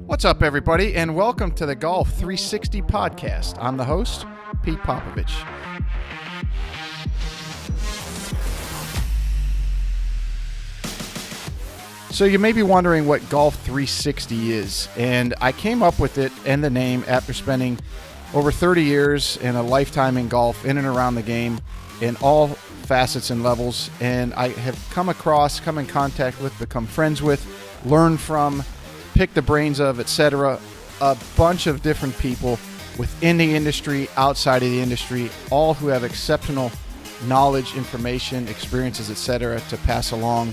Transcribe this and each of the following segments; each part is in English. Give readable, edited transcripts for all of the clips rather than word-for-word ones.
What's up, everybody, and welcome to the Golf 360 podcast. I'm the host, Pete Popovich. So you may be wondering what Golf 360 is, and I came up with it and the name after spending over 30 years and a lifetime in golf, in and around the game, in all facets and levels, and I have come in contact with, become friends with, learn from, pick the brains of, etc., a bunch of different people within the industry, outside of the industry, all who have exceptional knowledge, information, experiences, etc., to pass along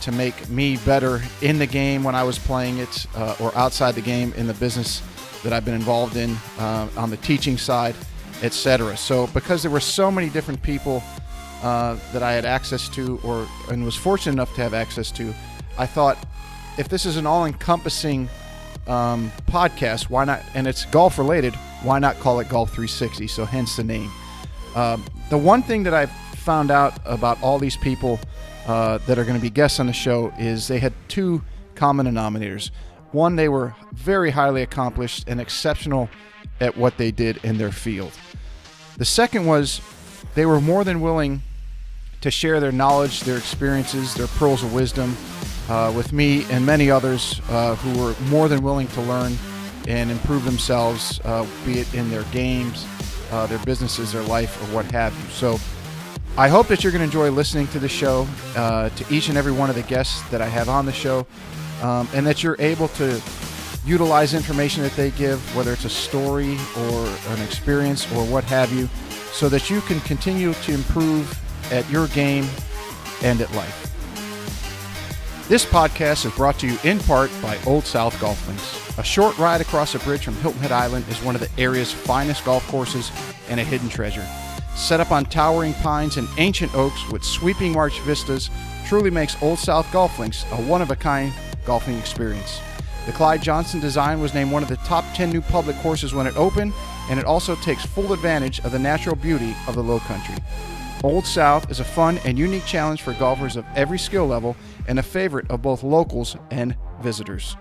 to make me better in the game when I was playing it, or outside the game in the business that I've been involved in, on the teaching side, etc. So because there were so many different people that I had access to and was fortunate enough to have access to, I thought, if this is an all-encompassing podcast, why not, and it's golf related, why not call it Golf 360? So hence the name. The one thing that I've found out about all these people that are going to be guests on the show is they had two common denominators. One, they were very highly accomplished and exceptional at what they did in their field. The second was they were more than willing to share their knowledge, their experiences, their pearls of wisdom with me and many others who were more than willing to learn and improve themselves, be it in their games, their businesses, their life, or what have you. So I hope that you're going to enjoy listening to the show, to each and every one of the guests that I have on the show, and that you're able to utilize information that they give, whether it's a story or an experience or what have you, so that you can continue to improve at your game and at life. This podcast is brought to you in part by Old South Golf Links. A short ride across a bridge from Hilton Head Island is one of the area's finest golf courses and a hidden treasure. Set up on towering pines and ancient oaks with sweeping arch vistas, truly makes Old South Golf Links a one-of-a-kind golfing experience. The Clyde Johnson design was named one of the top 10 new public courses when it opened, and it also takes full advantage of the natural beauty of the Low Country. Old South is a fun and unique challenge for golfers of every skill level and a favorite of both locals and visitors.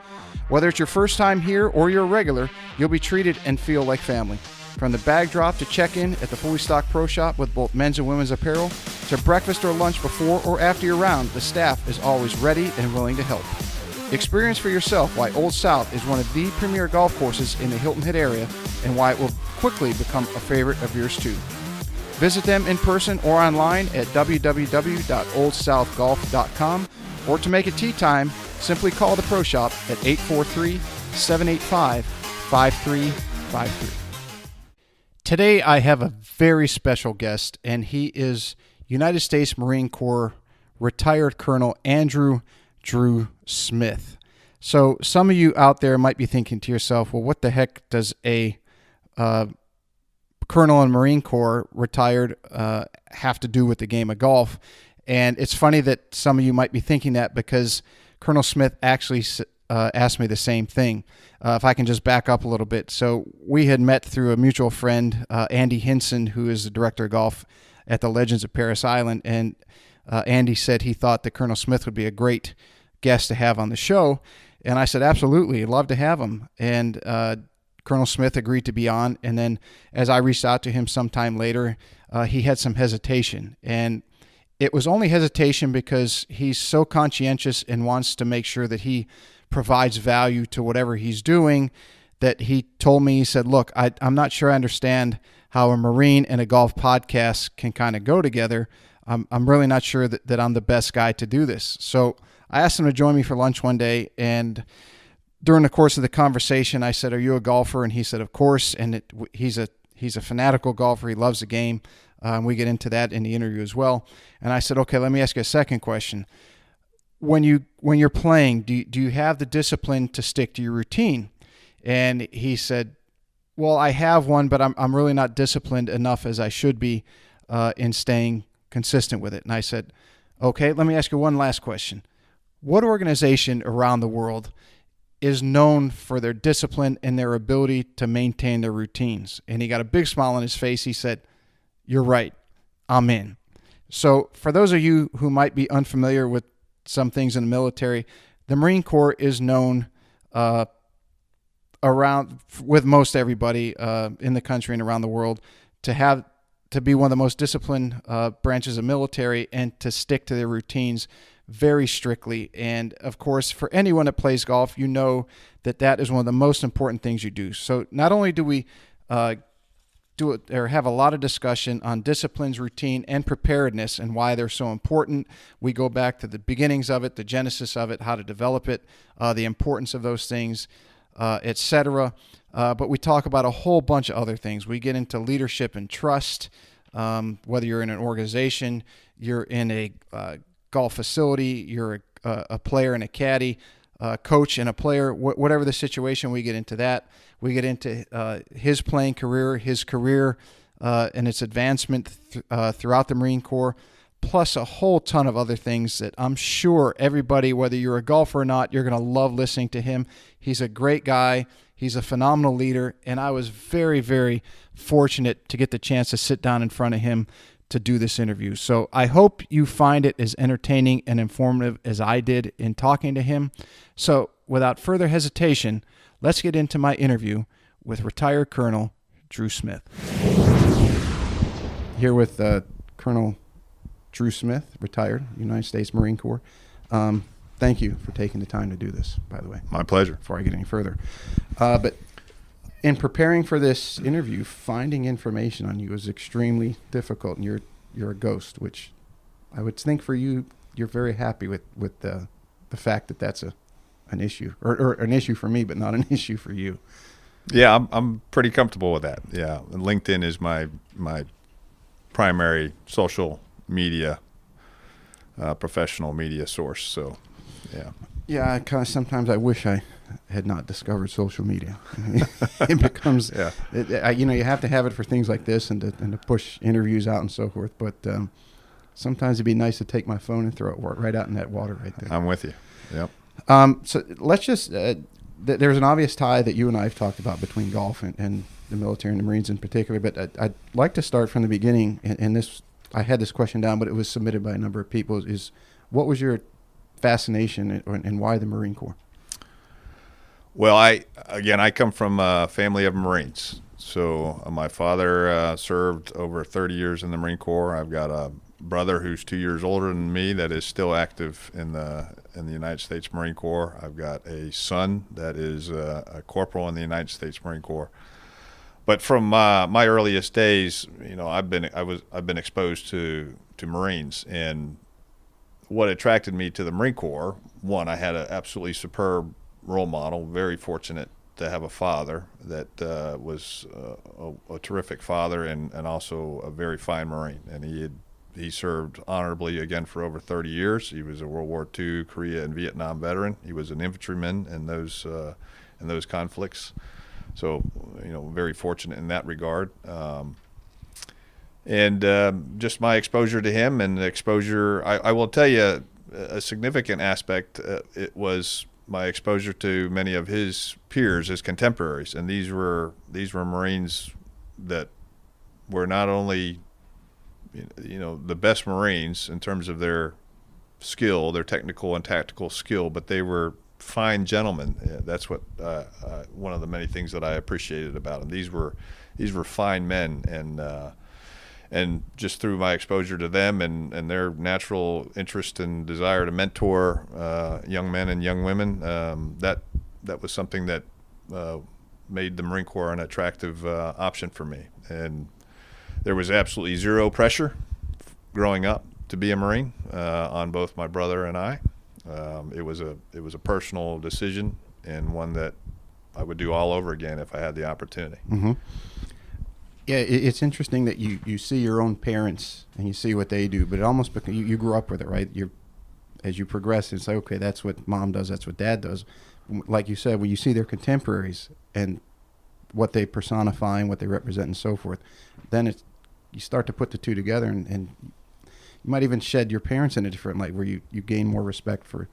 Whether it's your first time here or you're a regular, you'll be treated and feel like family. From the bag drop to check-in at the fully stocked pro shop with both men's and women's apparel, to breakfast or lunch before or after your round, the staff is always ready and willing to help. Experience for yourself why Old South is one of the premier golf courses in the Hilton Head area and why it will quickly become a favorite of yours too. Visit them in person or online at www.oldsouthgolf.com, or to make it tee time, simply call the pro shop at 843-785-5353. Today I have a very special guest, and he is United States Marine Corps retired Colonel Andrew Drew Smith. So some of you out there might be thinking to yourself, well, what the heck does a Colonel in Marine Corps retired have to do with the game of golf? And it's funny that some of you might be thinking that, because Colonel Smith actually asked me the same thing. If I can just back up a little bit. So we had met through a mutual friend, Andy Hinson, who is the director of golf at the Legends of Paris Island. And Andy said he thought that Colonel Smith would be a great guest to have on the show. And I said, absolutely, I'd love to have him. And Colonel Smith agreed to be on. And then as I reached out to him sometime later, he had some hesitation. And it was only hesitation because he's so conscientious and wants to make sure that he provides value to whatever he's doing, that he told me, he said, look, I'm not sure I understand how a Marine and a golf podcast can kind of go together. I'm really not sure that I'm the best guy to do this. So I asked him to join me for lunch one day, and during the course of the conversation, I said, are you a golfer? And he said, of course. And he's a fanatical golfer. He loves the game. We get into that in the interview as well. And I said, okay, let me ask you a second question. When you're playing, do you have the discipline to stick to your routine? And he said, well, I have one, but I'm really not disciplined enough as I should be in staying consistent with it. And I said, okay, let me ask you one last question. What organization around the world is known for their discipline and their ability to maintain their routines? And he got a big smile on his face. He said, you're right, I'm in. So for those of you who might be unfamiliar with some things in the military, the Marine Corps is known around with most everybody in the country and around the world to be one of the most disciplined branches of military and to stick to their routines very strictly. And of course, for anyone that plays golf, you know that is one of the most important things you do. So not only do we do it or have a lot of discussion on disciplines, routine, and preparedness and why they're so important. We go back to the beginnings of it, the genesis of it, how to develop it, the importance of those things, etc. But we talk about a whole bunch of other things. We get into leadership and trust, whether you're in an organization, you're in a golf facility, you're a player and a caddy, coach and a player, whatever the situation, we get into that. We get into his playing career, his career and its advancement throughout the Marine Corps, plus a whole ton of other things that I'm sure everybody, whether you're a golfer or not, you're going to love listening to him. He's a great guy. He's a phenomenal leader, and I was very, very fortunate to get the chance to sit down in front of him to do this interview. So I hope you find it as entertaining and informative as I did in talking to him. So without further hesitation, let's get into my interview with retired Colonel Drew Smith. Here with Colonel Drew Smith, retired United States Marine Corps. Thank you for taking the time to do this, by the way. My pleasure. Before I get any further. But in preparing for this interview, finding information on you is extremely difficult, and you're a ghost, which I would think for you, you're very happy with the fact that that's an issue, or an issue for me, but not an issue for you. Yeah, I'm pretty comfortable with that. Yeah, and LinkedIn is my primary social media, professional media source. So, yeah. Yeah, sometimes I wish I had not discovered social media. It becomes, you have to have it for things like this and to push interviews out and so forth. But sometimes it'd be nice to take my phone and throw it right out in that water right there. I'm with you. Yep. So let's just, there's an obvious tie that you and I have talked about between golf and the military and the Marines in particular. But I'd like to start from the beginning. And this, I had this question down, but it was submitted by a number of people. Is what was your fascination and why the Marine Corps? Well, I come from a family of Marines. So my father served over 30 years in the Marine Corps. I've got a brother who's 2 years older than me that is still active in the United States Marine Corps. I've got a son that is a corporal in the United States Marine Corps. But from my earliest days, I've been exposed to Marines, and what attracted me to the Marine Corps, one, I had an absolutely superb role model, very fortunate to have a father that was a terrific father and also a very fine Marine. And he served honorably again for over 30 years. He was a World War II, Korea, and Vietnam veteran. He was an infantryman in those conflicts. So, very fortunate in that regard. And just my exposure to him and the exposure, I will tell you a significant aspect, it was my exposure to many of his peers, his contemporaries. And these were Marines that were not only, the best Marines in terms of their skill, their technical and tactical skill, but they were fine gentlemen. That's what one of the many things that I appreciated about them. These were fine men, and just through my exposure to them and their natural interest and desire to mentor young men and young women, that was something that made the Marine Corps an attractive option for me. And there was absolutely zero pressure growing up to be a Marine on both my brother and I. It was a personal decision, and one that I would do all over again if I had the opportunity. Mm-hmm. Yeah, it's interesting that you see your own parents and you see what they do, but it almost you grew up with it, right? As you progress, it's like, okay, that's what mom does, that's what dad does. Like you said, when you see their contemporaries and what they personify and what they represent and so forth, then you start to put the two together, and you might even shed your parents in a different light where you gain more respect for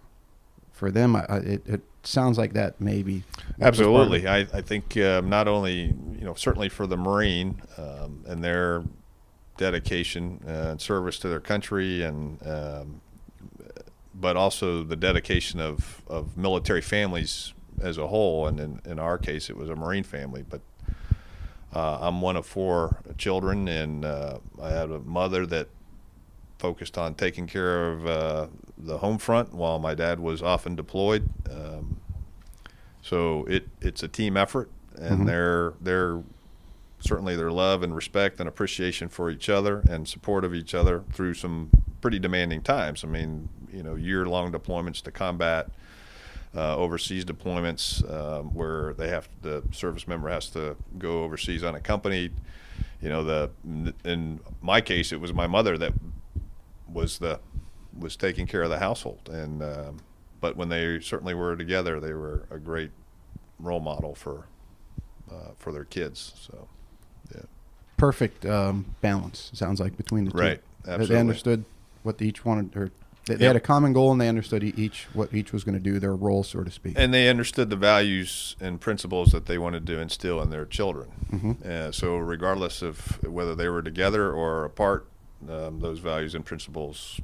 them. It sounds like that maybe. Absolutely. I think not only, certainly for the Marine and their dedication and service to their country, and but also the dedication of military families as a whole, and in our case, it was a Marine family. But I'm one of 4 children, and I had a mother that focused on taking care of the home front while my dad was often deployed. So it's a team effort, and they're certainly their love and respect and appreciation for each other and support of each other through some pretty demanding times. I mean, year-long deployments to combat, overseas deployments where the service member has to go overseas unaccompanied. In my case, it was my mother that was taking care of the household, and but when they certainly were together, they were a great role model for their kids. So, yeah. Perfect balance, sounds like, between the two. Right, absolutely. They understood what each wanted, or they had a common goal, and they understood what each was going to do, their role, so to speak. And they understood the values and principles that they wanted to instill in their children. So regardless of whether they were together or apart, those values and principles,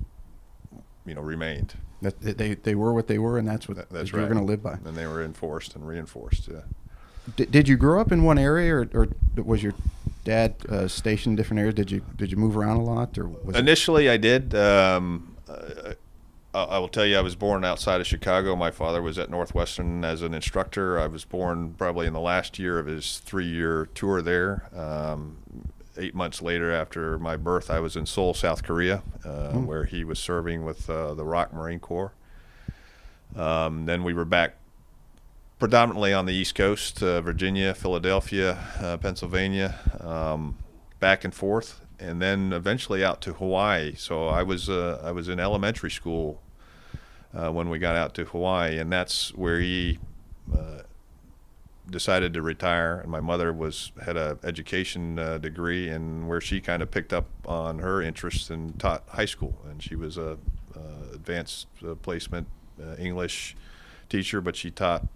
remained. They were what they were, and that's what that's you were going to live by. And they were enforced and reinforced. Yeah. Did you grow up in one area, or was your dad stationed in different areas? Did you move around a lot, or initially I did? I will tell you, I was born outside of Chicago. My father was at Northwestern as an instructor. I was born probably in the last year of his 3-year tour there. 8 months later, after my birth, I was in Seoul, South Korea, where he was serving with the ROK Marine Corps. Then we were back predominantly on the East Coast, Virginia, Philadelphia, Pennsylvania, back and forth, and then eventually out to Hawaii. So I was in elementary school when we got out to Hawaii, and that's where he decided to retire. And my mother had a education degree, and where she kind of picked up on her interests and taught high school. And she was a advanced placement English teacher, but she taught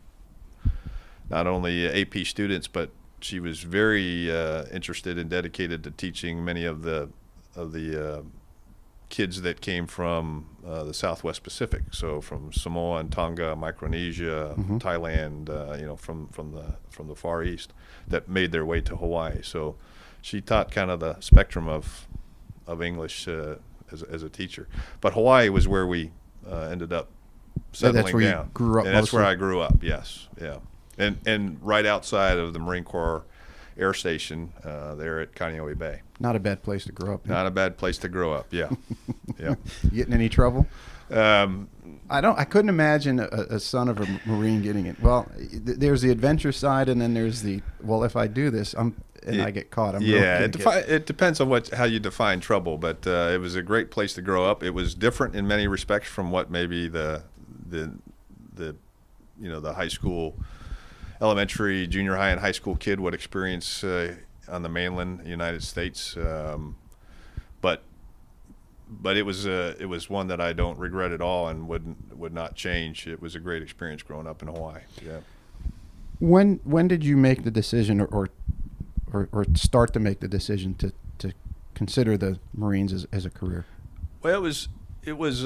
not only AP students, but she was very interested and dedicated to teaching many of the kids that came from the Southwest Pacific, so from Samoa and Tonga, Micronesia, Thailand, from the Far East, that made their way to Hawaii. So she taught kind of the spectrum of English as a teacher. But Hawaii was where we ended up settling that's where down. You grew up, and that's mostly? where I grew up. Yes, yeah, and right outside of the Marine Corps Air Station there at Kaneohe Bay. Not a bad place to grow up. Not a bad place to grow up. Yeah, yeah. You get in any trouble? I couldn't imagine a son of a Marine getting it. Well, there's the adventure side, and then there's the if I do this, I get caught. It depends on how you define trouble, but it was a great place to grow up. It was different in many respects from what maybe the high school, elementary, junior high, and high school kid would experience on the mainland United States. But it was one that I don't regret at all and would not change. It was a great experience growing up in Hawaii. Yeah. When did you make the decision, or start to make the decision to consider the Marines as a career? Well, it was.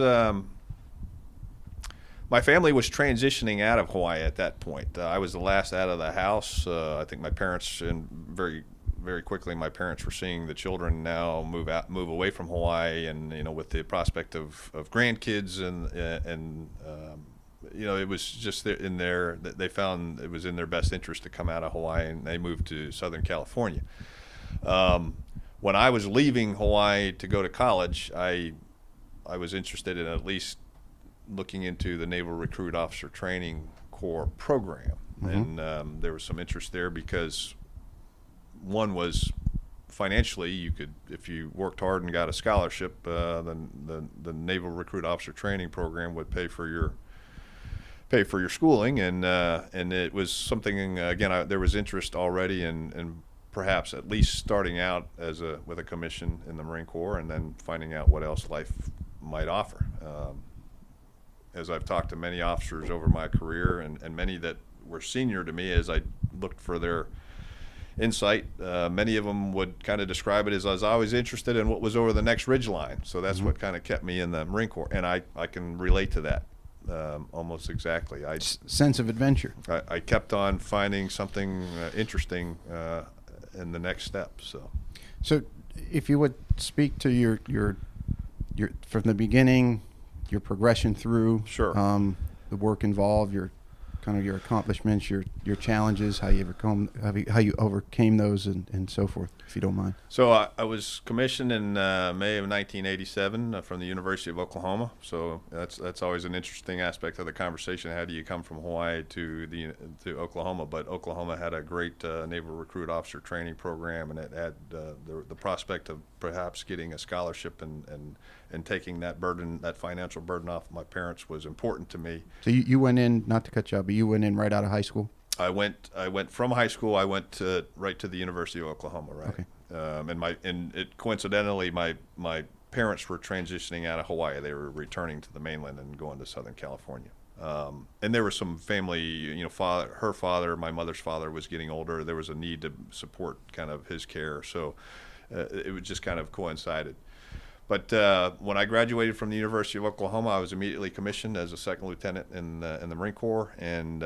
My family was transitioning out of Hawaii at that point. I was the last out of the house. I think my parents, and very, very quickly, my parents were seeing the children now move away from Hawaii, and with the prospect of grandkids, and it was just they found it was in their best interest to come out of Hawaii, and they moved to Southern California. When I was leaving Hawaii to go to college, I was interested in at least looking into the Naval Recruit Officer Training Corps program, and there was some interest there because one was financially, you could, if you worked hard and got a scholarship, the Naval Recruit Officer Training program would pay for your schooling, and it was something, again, there was interest already in perhaps at least starting out with a commission in the Marine Corps, and then finding out what else life might offer. As I've talked to many officers over my career, and many that were senior to me, as I looked for their insight, many of them would kind of describe it as I was always interested in what was over the next ridge line. So that's what kind of kept me in the Marine Corps, and I can relate to that. almost exactly. Sense of adventure. I kept on finding something interesting in the next step. So if you would speak to your from the beginning, your progression through, Sure. The work involved, your accomplishments, your challenges, how you overcame those, and so forth, if you don't mind. So I was commissioned in May of 1987 from the University of Oklahoma. So that's always an interesting aspect of the conversation. How do you come from Hawaii to Oklahoma? But Oklahoma had a great Naval Recruit Officer Training Program, and it had the prospect of perhaps getting a scholarship and taking that financial burden off my parents was important to me. So you went in, not to cut you off, but you went in right out of high school? I went from high school. I went right to the University of Oklahoma, right? Okay. And coincidentally, my parents were transitioning out of Hawaii. They were returning to the mainland and going to Southern California. And there was some family, her father, my mother's father, was getting older. There was a need to support kind of his care, so it was just kind of coincided. But when I graduated from the University of Oklahoma, I was immediately commissioned as a second lieutenant in the Marine Corps, and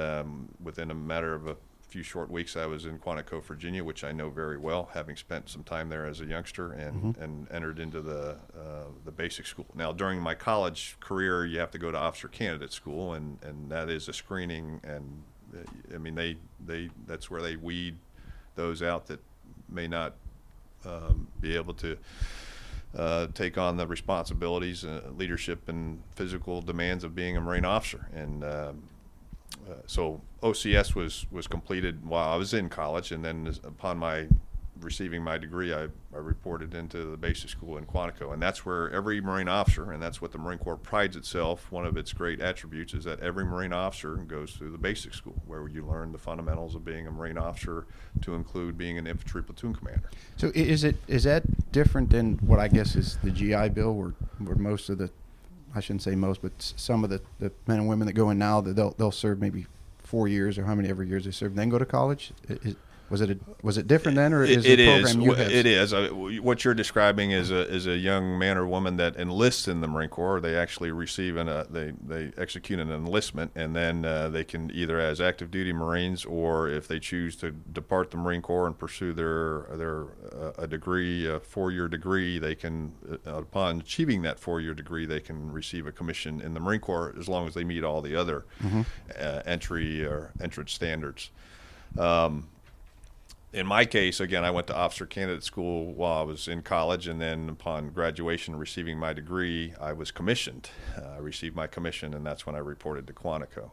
within a matter of a few short weeks, I was in Quantico, Virginia, which I know very well, having spent some time there as a youngster, and entered into the basic school. Now, during my college career, you have to go to officer candidate school, and that is a screening, and I mean that's where they weed those out that may not be able to take on the responsibilities, leadership, and physical demands of being a Marine officer. And so OCS was completed while I was in college, and then upon receiving my degree, I reported into the basic school in Quantico, and that's where every Marine officer, and that's what the Marine Corps prides itself, one of its great attributes is that every Marine officer goes through the basic school, where you learn the fundamentals of being a Marine officer, to include being an infantry platoon commander. So is that different than what I guess is the GI Bill, where most of the, I shouldn't say most, but some of the men and women that go in now, that they'll serve maybe 4 years or how many ever years they serve, then go to college? Was it different then, or is it a program you have? It is. What you're describing is a young man or woman that enlists in the Marine Corps. They actually receive they execute an enlistment, and then they can either as active duty Marines, or if they choose to depart the Marine Corps and pursue a degree, a 4-year degree, they can, upon achieving that 4-year degree, they can receive a commission in the Marine Corps as long as they meet all the other entry or entrance standards. In my case, again, I went to officer candidate school while I was in college, and then upon graduation and receiving my degree, I was commissioned. I received my commission, and that's when I reported to Quantico.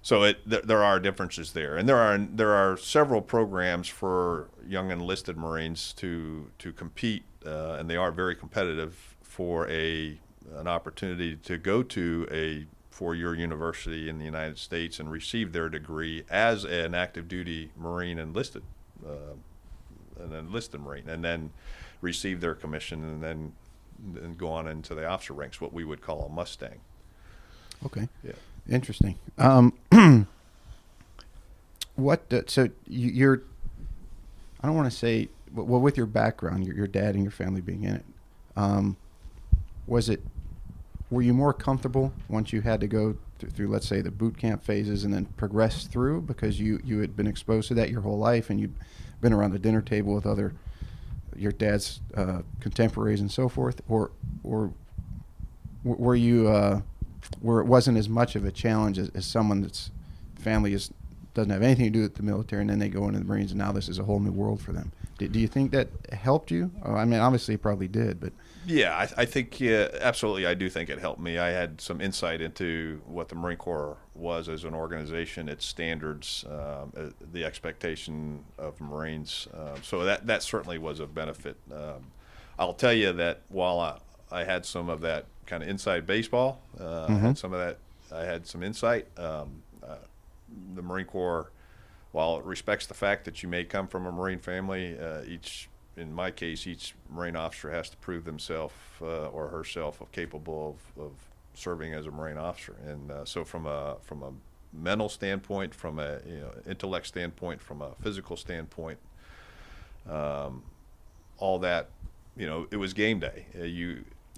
So there are differences there, and there are several programs for young enlisted Marines to compete, and they are very competitive for an opportunity to go to a 4-year university in the United States and receive their degree as an active duty Marine enlisted Marine, and then receive their commission, and then go on into the officer ranks, what we would call a Mustang. Okay. Yeah. Interesting. So you're, I don't want to say, well, with your background, your dad and your family being in it, were you more comfortable once you had to go through, let's say, the boot camp phases and then progress through, because you had been exposed to that your whole life, and you'd been around the dinner table with your dad's contemporaries and so forth, or were you where it wasn't as much of a challenge as someone that's family doesn't have anything to do with the military, and then they go into the Marines, and now this is a whole new world for them? Do you think that helped you? I mean, obviously it probably did, but... Yeah, I think, absolutely, I do think it helped me. I had some insight into what the Marine Corps was as an organization, its standards, the expectation of Marines. So that certainly was a benefit. I'll tell you that while I had some of that kind of inside baseball, I had some of that, I had some insight. The Marine Corps, while it respects the fact that you may come from a Marine family, in my case, each Marine officer has to prove himself or herself capable of serving as a Marine officer. And so from a mental standpoint, from a intellect standpoint, from a physical standpoint, all that, it was game day.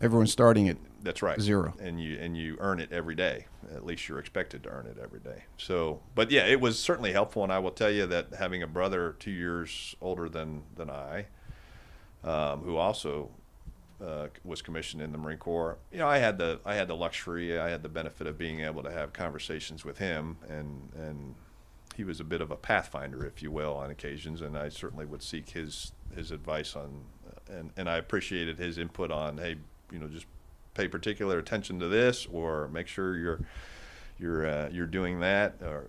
Everyone's starting at that's right, 0, and you earn it every day. At least you're expected to earn it every day. So, but yeah, it was certainly helpful, and I will tell you that having a brother 2 years older than I, who also was commissioned in the Marine Corps, I had the luxury, I had the benefit of being able to have conversations with him, and he was a bit of a pathfinder, if you will, on occasions, and I certainly would seek his advice on, and I appreciated his input on, hey, just pay particular attention to this, or make sure you're doing that, or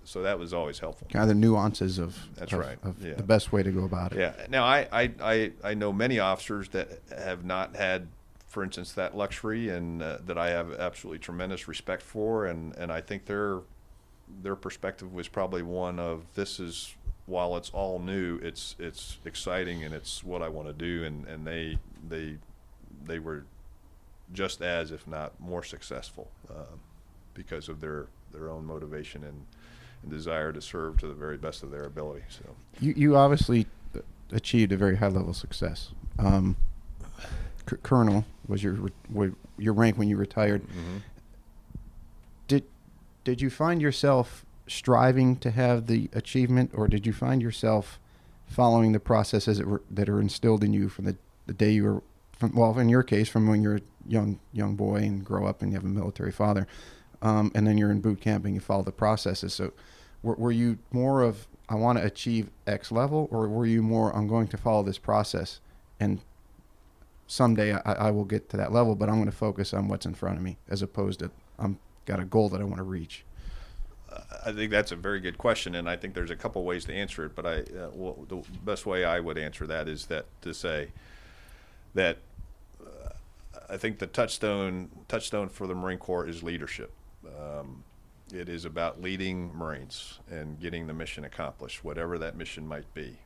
so that was always helpful. Kind of the nuances of yeah. the best way to go about it. Yeah. Now I know many officers that have not had, for instance, that luxury, and that I have absolutely tremendous respect for, and I think their perspective was probably one of, this is, while it's all new, it's exciting, and it's what I want to do, and they were just as, if not more, successful because of their own motivation and desire to serve to the very best of their ability. So you obviously achieved a very high level of success. Colonel was your rank when you retired. Mm-hmm. Did you find yourself striving to have the achievement, or did you find yourself following the processes that are instilled in you from the day you were, in your case, from when you're a young boy and grow up and you have a military father, and then you're in boot camp and you follow the processes? So were you more of, I want to achieve X level, or were you more, I'm going to follow this process and someday I will get to that level, but I'm going to focus on what's in front of me, as opposed to I'm got a goal that I want to reach? I think that's a very good question, and I think there's a couple ways to answer it. But the best way I would answer that is to say that I think the touchstone for the Marine Corps is leadership. It is about leading Marines and getting the mission accomplished, whatever that mission might be.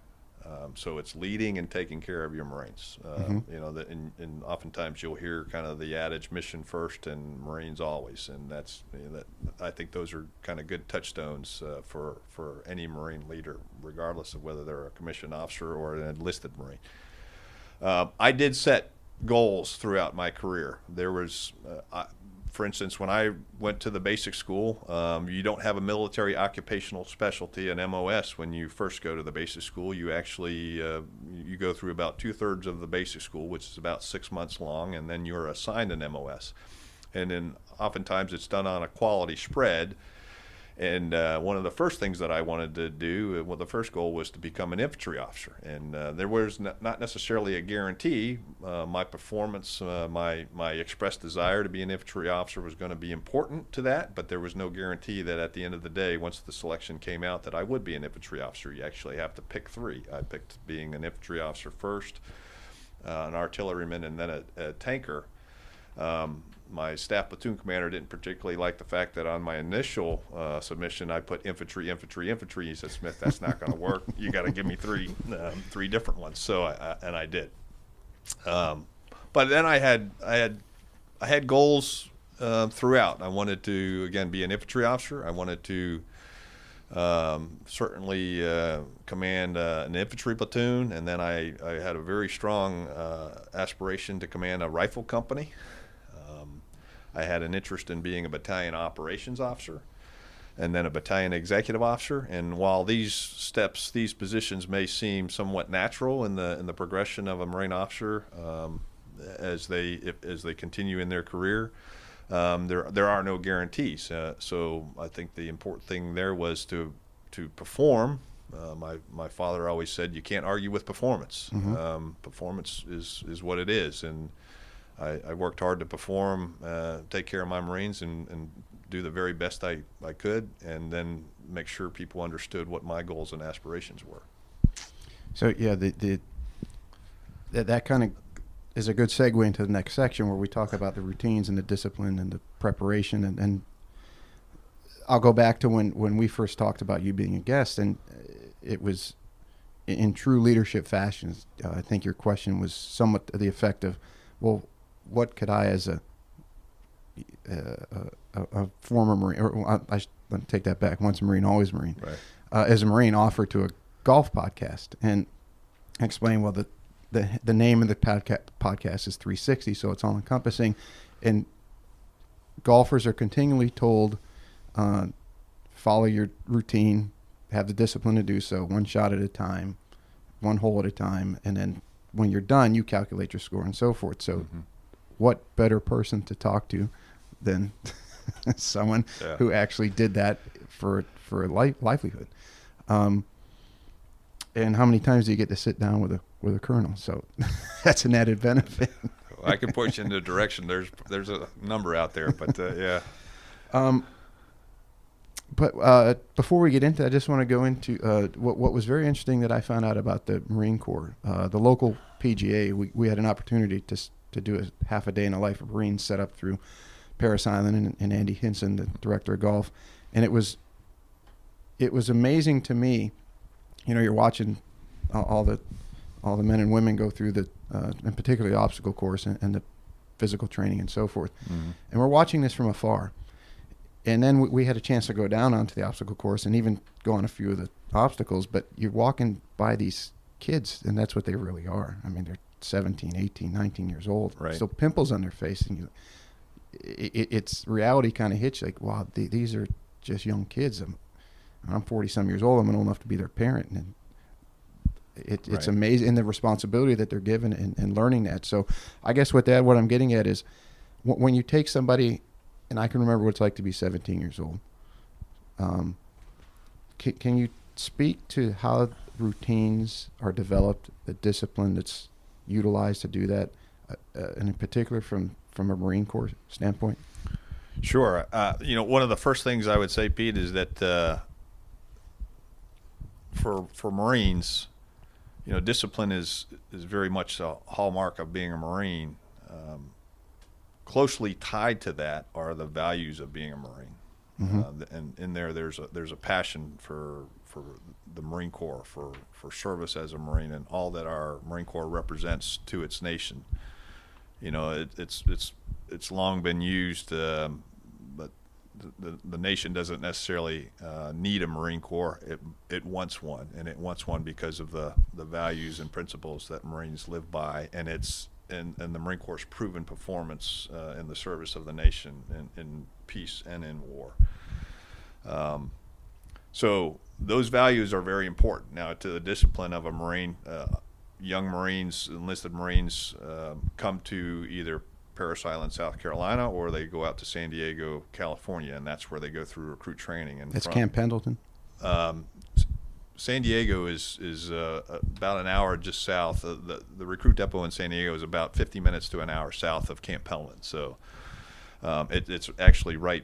So it's leading and taking care of your Marines. And oftentimes you'll hear kind of the adage, mission first and Marines always, and that's I think those are kind of good touchstones for any Marine leader, regardless of whether they're a commissioned officer or an enlisted Marine. I did set goals throughout my career. There was, for instance, when I went to the basic school, you don't have a military occupational specialty, an MOS, when you first go to the basic school. You actually you go through about 2/3 of the basic school, which is about 6 months long, and then you're assigned an MOS. And then oftentimes it's done on a quality spread. And one of the first things that I wanted to do, the first goal was to become an infantry officer. And there was not necessarily a guarantee. My performance, my expressed desire to be an infantry officer was going to be important to that, but there was no guarantee that at the end of the day, once the selection came out, that I would be an infantry officer. You actually have to pick 3. I picked being an infantry officer first, an artilleryman, and then a tanker. My staff platoon commander didn't particularly like the fact that on my initial submission I put infantry. He said, "Smith, that's not going to work. You got to give me 3 different ones." So I did. But then I had goals throughout. I wanted to, again, be an infantry officer. I wanted to certainly command an infantry platoon, and then I had a very strong aspiration to command a rifle company. I had an interest in being a battalion operations officer, and then a battalion executive officer. And while these positions may seem somewhat natural in the progression of a Marine officer as they continue in their career, there are no guarantees. So I think the important thing there was to perform. My father always said, you can't argue with performance. Mm-hmm. Performance is what it is, and I worked hard to perform, take care of my Marines, and do the very best I could, and then make sure people understood what my goals and aspirations were. So yeah, that kind of is a good segue into the next section, where we talk about the routines and the discipline and the preparation, and I'll go back to when we first talked about you being a guest, and it was in true leadership fashion. I think your question was somewhat to the effect of, well, what could I, as a former Marine, or let me take that back, once a Marine, always a Marine, right, as a Marine, offer to a golf podcast, and explain, well, the the name of the podcast is 360, so it's all encompassing, and golfers are continually told, follow your routine, have the discipline to do so, one shot at a time, one hole at a time, and then when you're done, you calculate your score and so forth. So what better person to talk to than someone who actually did that for a livelihood? And how many times do you get to sit down with a colonel? So that's an added benefit. I can point you in the direction. There's a number out there, but yeah. But before we get into that, I just want to go into what was very interesting that I found out about the Marine Corps. The local PGA, we had an opportunity to do a half a day in the life of Marines set up through Paris Island and Andy Hinson, the director of golf. And it was amazing to me. You know, you're watching all the men and women go through the, and particularly the obstacle course and the physical training and so forth. Mm-hmm. And we're watching this from afar. And then we had a chance to go down onto the obstacle course and even go on a few of the obstacles. But you're walking by these kids, and that's what they really are. I mean, they're 17, 18, 19 years old. Right. Still pimples on their face. And it's reality kind of hits you like, wow, these are just young kids. I'm 40-some years old. I'm old enough to be their parent. And it's amazing. And the responsibility that they're given and learning that. So I guess what I'm getting at is when you take somebody, and I can remember what it's like to be 17 years old. Can you speak to how routines are developed, the discipline that's utilized to do that, and in particular from a Marine Corps standpoint? Sure. One of the first things I would say, Pete, is that for Marines, discipline is very much a hallmark of being a Marine. Closely tied to that are the values of being a Marine, and in there's a passion for the Marine Corps, for service as a Marine, and all that our Marine Corps represents to its nation. It's long been used, but the nation doesn't necessarily need a Marine Corps. It wants one, and it wants one because of the values and principles that Marines live by, and the Marine Corps' proven performance in the service of the nation in peace and in war. So those values are very important. Now, to the discipline of a Marine, young Marines, enlisted Marines come to either Paris Island, South Carolina, or they go out to San Diego, California, and that's where they go through recruit training. And that's Camp Pendleton? San Diego is about an hour just south. The recruit depot in San Diego is about 50 minutes to an hour south of Camp Pendleton. So it's actually right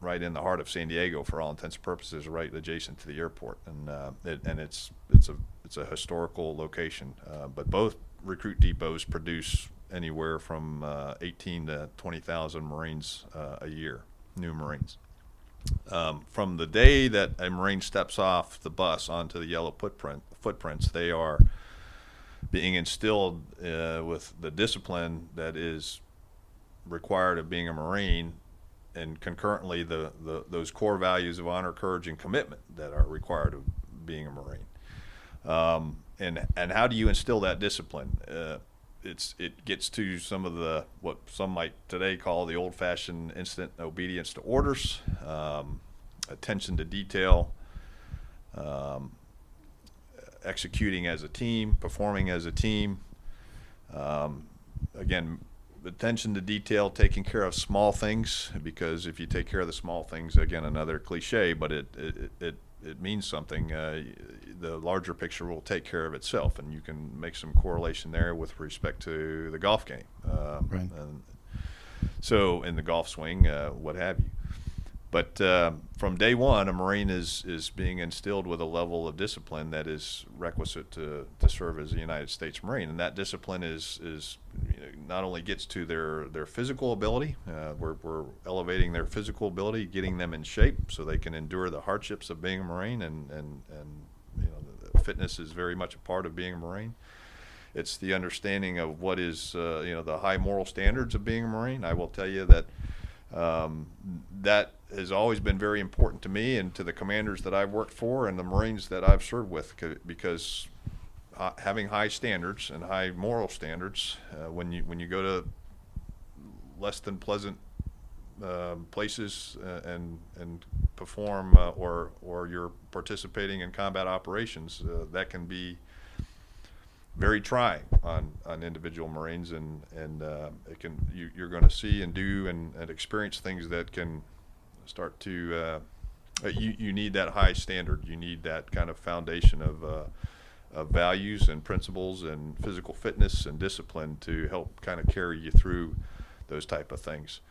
in the heart of San Diego for all intents and purposes, right adjacent to the airport, and it's a historical location. But both recruit depots produce anywhere from 18 to 20,000 Marines a year, new Marines. From the day that a Marine steps off the bus onto the yellow footprints, they are being instilled with the discipline that is required of being a Marine, and concurrently those core values of honor, courage, and commitment that are required of being a Marine. And how do you instill that discipline? It gets to some of what some might today call the old-fashioned instant obedience to orders, attention to detail, executing as a team, performing as a team. Again, attention to detail, taking care of small things, because if you take care of the small things, again, another cliche, but it means something. The larger picture will take care of itself, and you can make some correlation there with respect to the golf game. Right. And so in the golf swing, what have you. But from day one, a Marine is being instilled with a level of discipline that is requisite to serve as a United States Marine, and that discipline is not only gets to their physical ability. We're elevating their physical ability, getting them in shape so they can endure the hardships of being a Marine, and the fitness is very much a part of being a Marine. It's the understanding of what is the high moral standards of being a Marine. I will tell you that that has always been very important to me and to the commanders that I've worked for and the Marines that I've served with, because having high standards and high moral standards. When you go to less than pleasant places and perform or you're participating in combat operations, that can be very trying on individual Marines, and it can you're going to see and do and experience things that can start to you need that high standard. You need that kind of foundation of values and principles and physical fitness and discipline to help kind of carry you through those type of things.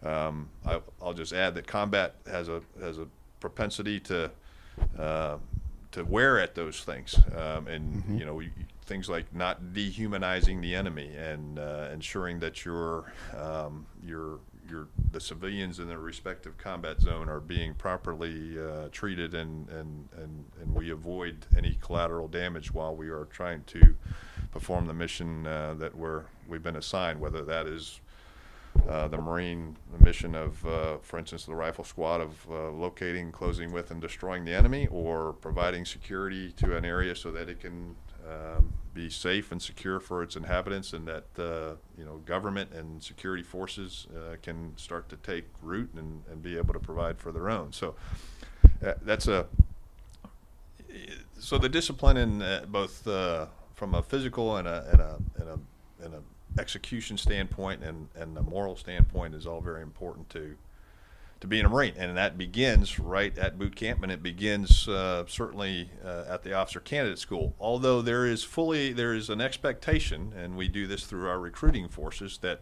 I'll just add that combat has a propensity to wear at those things, and things like not dehumanizing the enemy and ensuring that the civilians in their respective combat zone are being properly treated, and we avoid any collateral damage while we are trying to perform the mission that we've been assigned, whether that is the Marine mission of, for instance, the rifle squad of locating, closing with, and destroying the enemy, or providing security to an area so that it can be safe and secure for its inhabitants, and that government and security forces can start to take root and be able to provide for their own. So so the discipline in both from a physical and a execution standpoint and a moral standpoint is all very important to being a Marine, and that begins right at boot camp, and it begins certainly at the officer candidate school. Although there is an expectation, and we do this through our recruiting forces, that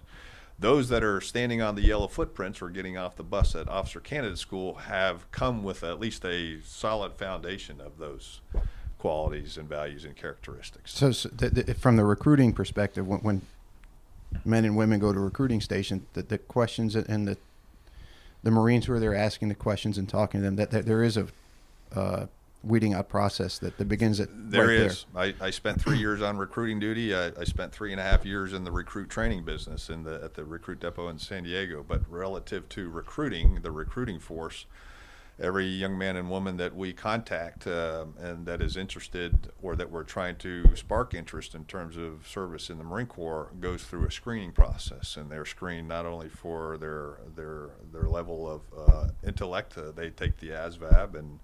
those that are standing on the yellow footprints or getting off the bus at officer candidate school have come with at least a solid foundation of those qualities and values and characteristics. So from the recruiting perspective, when men and women go to recruiting station, the questions and the Marines who are there asking the questions and talking to them, that there is a weeding out process that begins at there right is. There. I spent 3 years on recruiting duty. I spent 3.5 years in the recruit training business at the recruit depot in San Diego. But relative to recruiting, the recruiting force, every young man and woman that we contact and that is interested, or that we're trying to spark interest in terms of service in the Marine Corps, goes through a screening process, and they're screened not only for their level of intellect. They take the ASVAB, and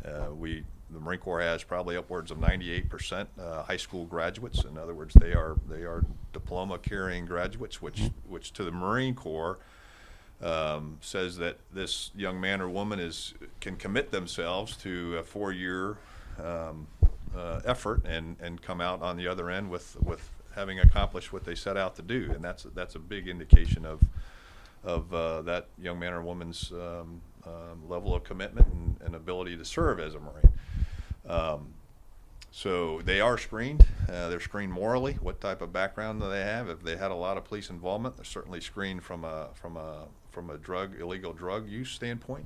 the Marine Corps has probably upwards of 98% high school graduates. In other words, they are diploma carrying graduates, which to the Marine Corps says that this young man or woman can commit themselves to a 4-year effort and come out on the other end with having accomplished what they set out to do, and that's a big indication of that young man or woman's level of commitment and ability to serve as a Marine. So they are screened. They're screened morally. What type of background do they have? If they had a lot of police involvement, they're certainly screened from a illegal drug use standpoint.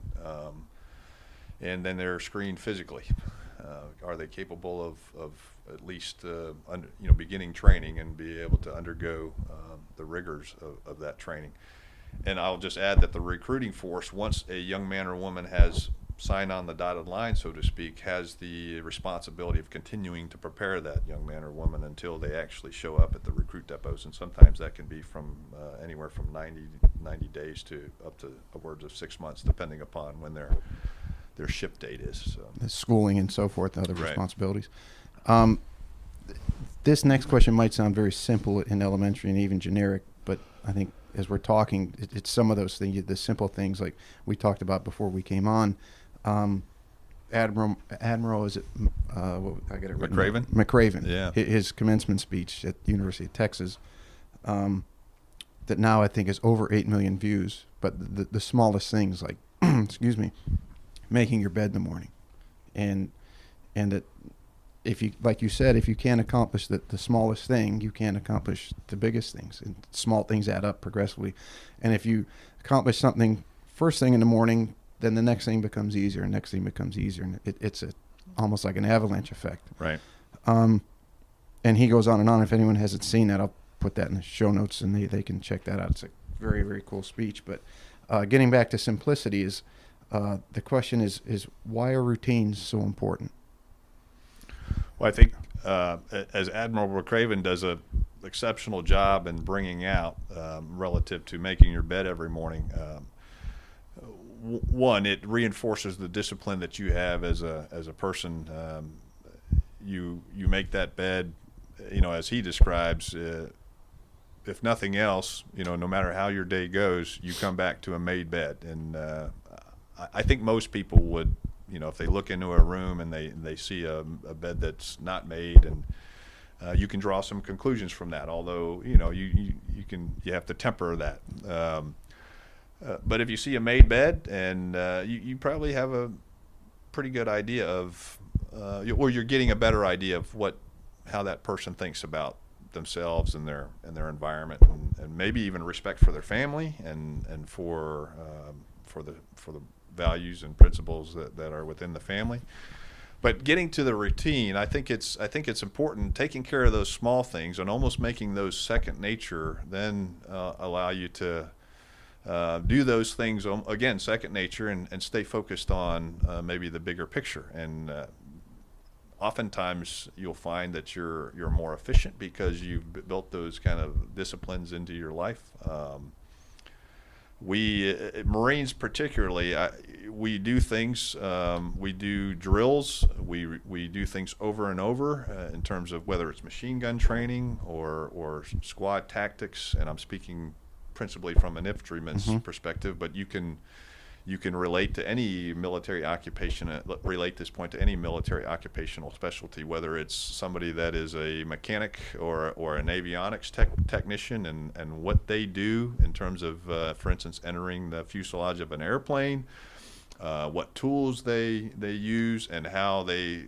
And then they're screened physically. Are they capable of at least beginning training and be able to undergo the rigors of that training? And I'll just add that the recruiting force, once a young man or woman has signed on the dotted line, so to speak, has the responsibility of continuing to prepare that young man or woman until they actually show up at the recruit depots. And sometimes that can be from anywhere from 90 days to up to upwards of 6 months, depending upon when their ship date is. So. The schooling and so forth, other Right. responsibilities. This next question might sound very simple in elementary and even generic, but I think as we're talking, it's some of those things, the simple things like we talked about before we came on. Admiral, is it? I got it written. McRaven. McRaven. Yeah. His commencement speech at the University of Texas, that now I think is over 8 million views. But the smallest things like, excuse me, making your bed in the morning, and that if you, like you said, if you can't accomplish the smallest thing, you can't accomplish the biggest things. And small things add up progressively. And if you accomplish something first thing in the morning, then the next thing becomes easier, and next thing becomes easier, and it's almost like an avalanche effect. Right. And he goes on and on. If anyone hasn't seen that, I'll put that in the show notes, and they can check that out. It's a very, very cool speech. But getting back to simplicity is the question is why are routines so important? Well, I think as Admiral Craven does a exceptional job in bringing out relative to making your bed every morning. One, it reinforces the discipline that you have as a person. You make that bed, as he describes. If nothing else, no matter how your day goes, you come back to a made bed. And I think most people would, if they look into a room and they see a bed that's not made, and you can draw some conclusions from that. Although you have to temper that. But if you see a made bed, and you probably have a pretty good idea of, or you're getting a better idea of how that person thinks about themselves and their environment, and maybe even respect for their family and for the values and principles that are within the family. But getting to the routine, I think it's important. Taking care of those small things and almost making those second nature, then allow you to do those things again, second nature, and stay focused on maybe the bigger picture. And oftentimes you'll find that you're more efficient because you've built those kind of disciplines into your life. We Marines particularly, we do things. We do drills. We do things over and over in terms of whether it's machine gun training or squad tactics. And I'm speaking principally from an infantryman's perspective, but you can relate to any military occupation, relate this point to any military occupational specialty, whether it's somebody that is a mechanic or an avionics technician, and what they do in terms of, for instance, entering the fuselage of an airplane, what tools they use, and how they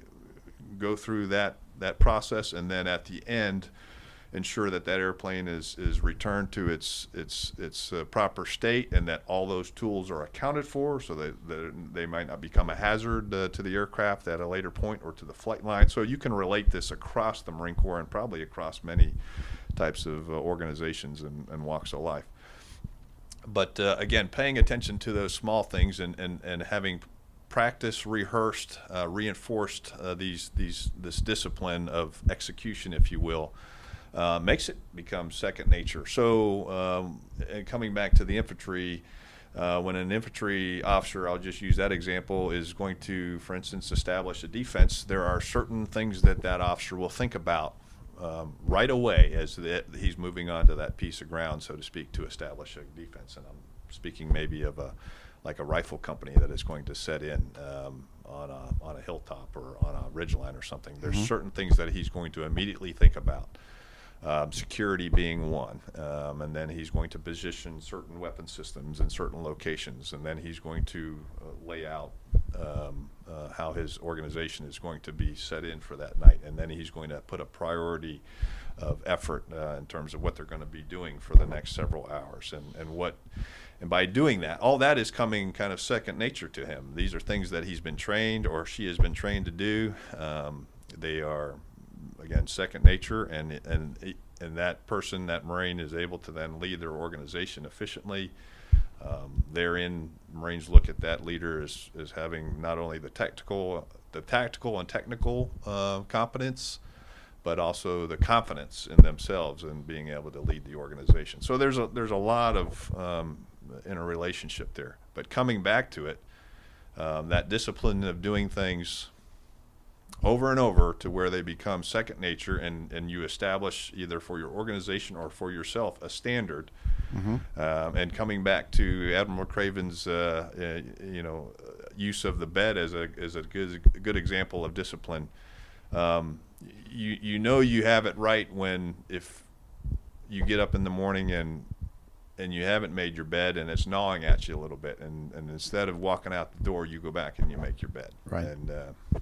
go through that process, and then at the end ensure that airplane is returned to its proper state, and that all those tools are accounted for, so that they might not become a hazard to the aircraft at a later point or to the flight line. So you can relate this across the Marine Corps and probably across many types of organizations and walks of life. But again, paying attention to those small things and having practice, rehearsed, reinforced this discipline of execution, if you will, makes it become second nature. So coming back to the infantry, when an infantry officer, I'll just use that example, is going to, for instance, establish a defense, there are certain things that officer will think about right away as he's moving on to that piece of ground, so to speak, to establish a defense. And I'm speaking maybe of a rifle company that is going to set in on a hilltop or on a ridgeline or something. There's certain things that he's going to immediately think about. Security being one, and then he's going to position certain weapon systems in certain locations, and then he's going to lay out how his organization is going to be set in for that night, and then he's going to put a priority of effort in terms of what they're going to be doing for the next several hours, and by doing that, all that is coming kind of second nature to him. These are things that he's been trained, or she has been trained to do. They are, again, second nature, and that person, that Marine, is able to then lead their organization efficiently. Therein, Marines look at that leader as having not only the tactical and technical competence, but also the confidence in themselves and being able to lead the organization. So there's a lot of interrelationship there. But coming back to it, that discipline of doing things over and over to where they become second nature, and you establish, either for your organization or for yourself, a standard. And coming back to Admiral Craven's use of the bed as a good example of discipline, you have it right when, if you get up in the morning and you haven't made your bed and it's gnawing at you a little bit, and instead of walking out the door, you go back and you make your bed. Right. And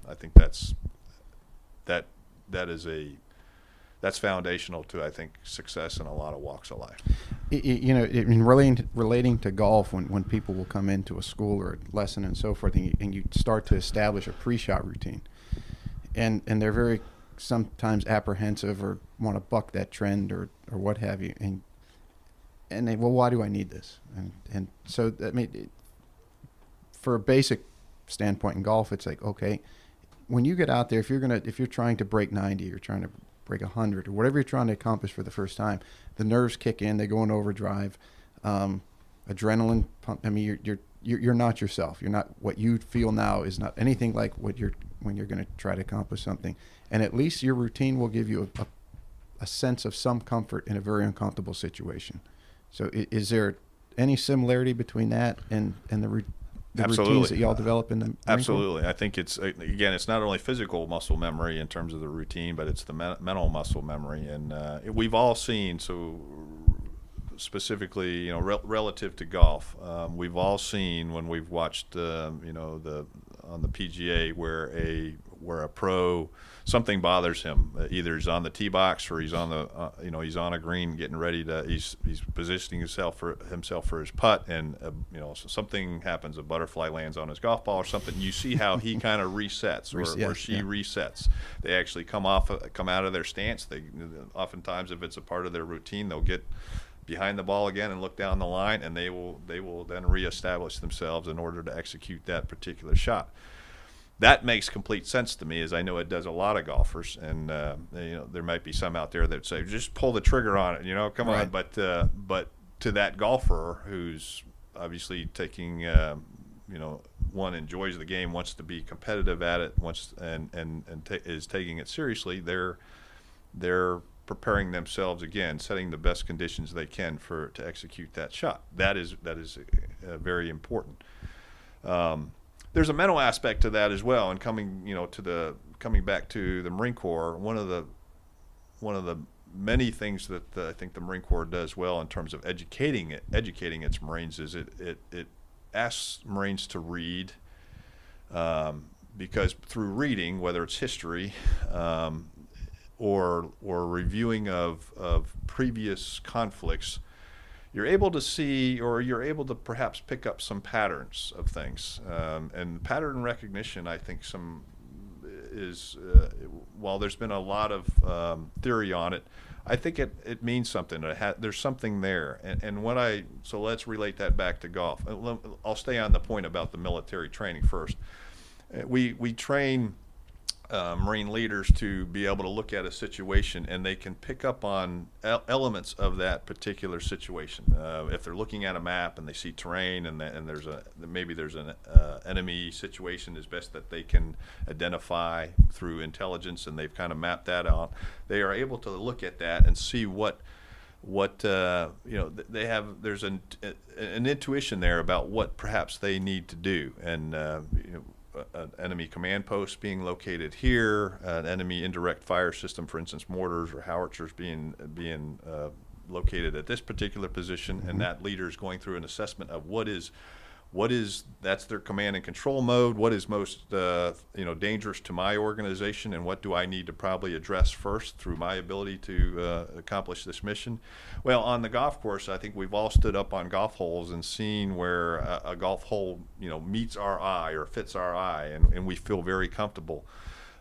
I think that's foundational to, I think, success in a lot of walks of life. In relating to golf, when people will come into a school or a lesson and so forth, and you start to establish a pre-shot routine, and they're very sometimes apprehensive or want to buck that trend or what have you, and they, well, why do I need this? And so, I mean, for a basic standpoint in golf, it's like, okay, when you get out there, if you're trying to break 90, you're trying to break 100, or whatever you're trying to accomplish for the first time, the nerves kick in, they go in overdrive, adrenaline pump. I mean, you're not yourself. You're not, what you feel now is not anything like when you're going to try to accomplish something. And at least your routine will give you a sense of some comfort in a very uncomfortable situation. So is there any similarity between that and the routines that y'all develop in the Marine Absolutely. Corps? I think it's not only physical muscle memory in terms of the routine, but it's the mental muscle memory. And we've all seen, so specifically, relative to golf, we've all seen when we've watched, on the PGA where a pro, something bothers him. Either he's on the tee box or he's on the, he's on a green getting ready to, he's positioning himself for his putt, and something happens, a butterfly lands on his golf ball or something. You see how he kind of resets or she resets. They actually come out of their stance. They oftentimes, if it's a part of their routine, they'll get behind the ball again and look down the line, and they will then reestablish themselves in order to execute that particular shot. That makes complete sense to me, as I know it does a lot of golfers. And there might be some out there that say, just pull the trigger on it, come on. But to that golfer who's obviously taking, one, enjoys the game, wants to be competitive at it, is taking it seriously, they're preparing themselves, again, setting the best conditions they can to execute that shot. That is very important. There's a mental aspect to that as well. And coming back to the Marine Corps, one of the many things that I think the Marine Corps does well in terms of educating its Marines is it asks Marines to read, because through reading, whether it's history, or reviewing of previous conflicts, you're able to see, or you're able to perhaps pick up some patterns of things. And pattern recognition, I think, while there's been a lot of theory on it, I think it means something. There's something there. So let's relate that back to golf. I'll stay on the point about the military training first. We train Marine leaders to be able to look at a situation, and they can pick up on elements of that particular situation. If they're looking at a map and they see terrain, and there's an enemy situation, as best that they can identify through intelligence, and they've kind of mapped that out, they are able to look at that and see what they have. There's an intuition there about what perhaps they need to do, and an enemy command post being located here, an enemy indirect fire system, for instance, mortars or howitzers being located at this particular position, and that leader is going through an assessment of what is that's their command and control mode. What is most dangerous to my organization, and what do I need to probably address first through my ability to accomplish this mission? Well, on the golf course, I think we've all stood up on golf holes and seen where a golf hole meets our eye or fits our eye, and we feel very comfortable.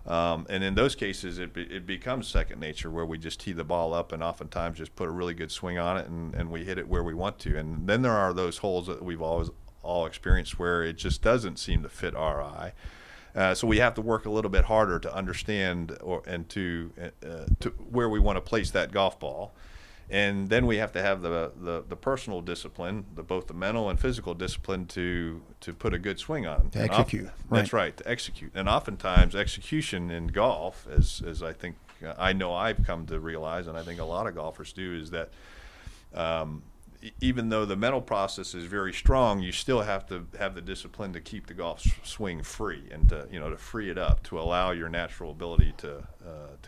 And in those cases, it becomes second nature, where we just tee the ball up and oftentimes just put a really good swing on it, and we hit it where we want to. And then there are those holes that we've all experienced where it just doesn't seem to fit our eye. So we have to work a little bit harder to understand to where we want to place that golf ball. And then we have to have the personal discipline, both the mental and physical discipline to put a good swing on. To execute. That's right, to execute. And oftentimes execution in golf, as I think I know I've come to realize, and I think a lot of golfers do, is that even though the mental process is very strong, you still have to have the discipline to keep the golf swing free, and to free it up, to allow your natural ability to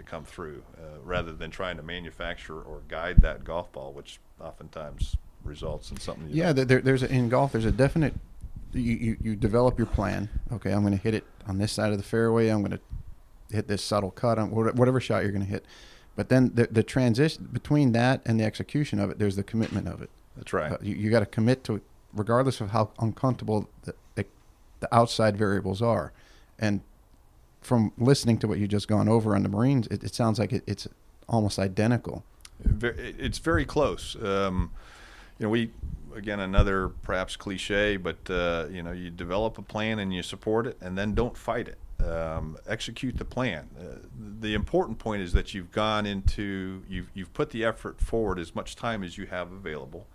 come through, rather than trying to manufacture or guide that golf ball, which oftentimes results in something. In golf, there's a definite. You develop your plan. Okay, I'm going to hit it on this side of the fairway. I'm going to hit this subtle cut on whatever shot you're going to hit. But then the transition between that and the execution of it, there's the commitment of it. That's right. You got to commit to it, regardless of how uncomfortable the outside variables are. And from listening to what you just gone over on the Marines, it sounds like it's almost identical. It's very close. We, again, another perhaps cliche, but you develop a plan and you support it, and then don't fight it. execute the plan. The important point is that you've put the effort forward as much time as you have available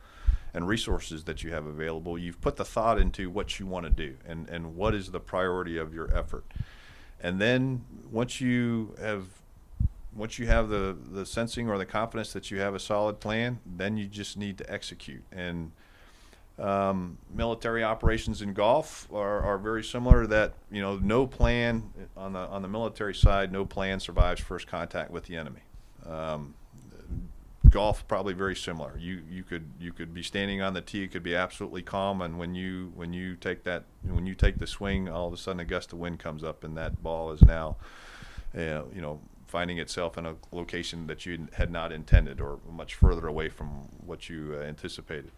and resources that you have available. You've put the thought into what you want to do and what is the priority of your effort. And then once you have the sensing or the confidence that you have a solid plan, then you just need to execute. And military operations in golf are very similar. That no plan on the military side, no plan survives first contact with the enemy. Golf probably very similar. You could be standing on the tee, it could be absolutely calm, and when you take the swing, all of a sudden a gust of wind comes up, and that ball is now finding itself in a location that you had not intended, or much further away from what you anticipated.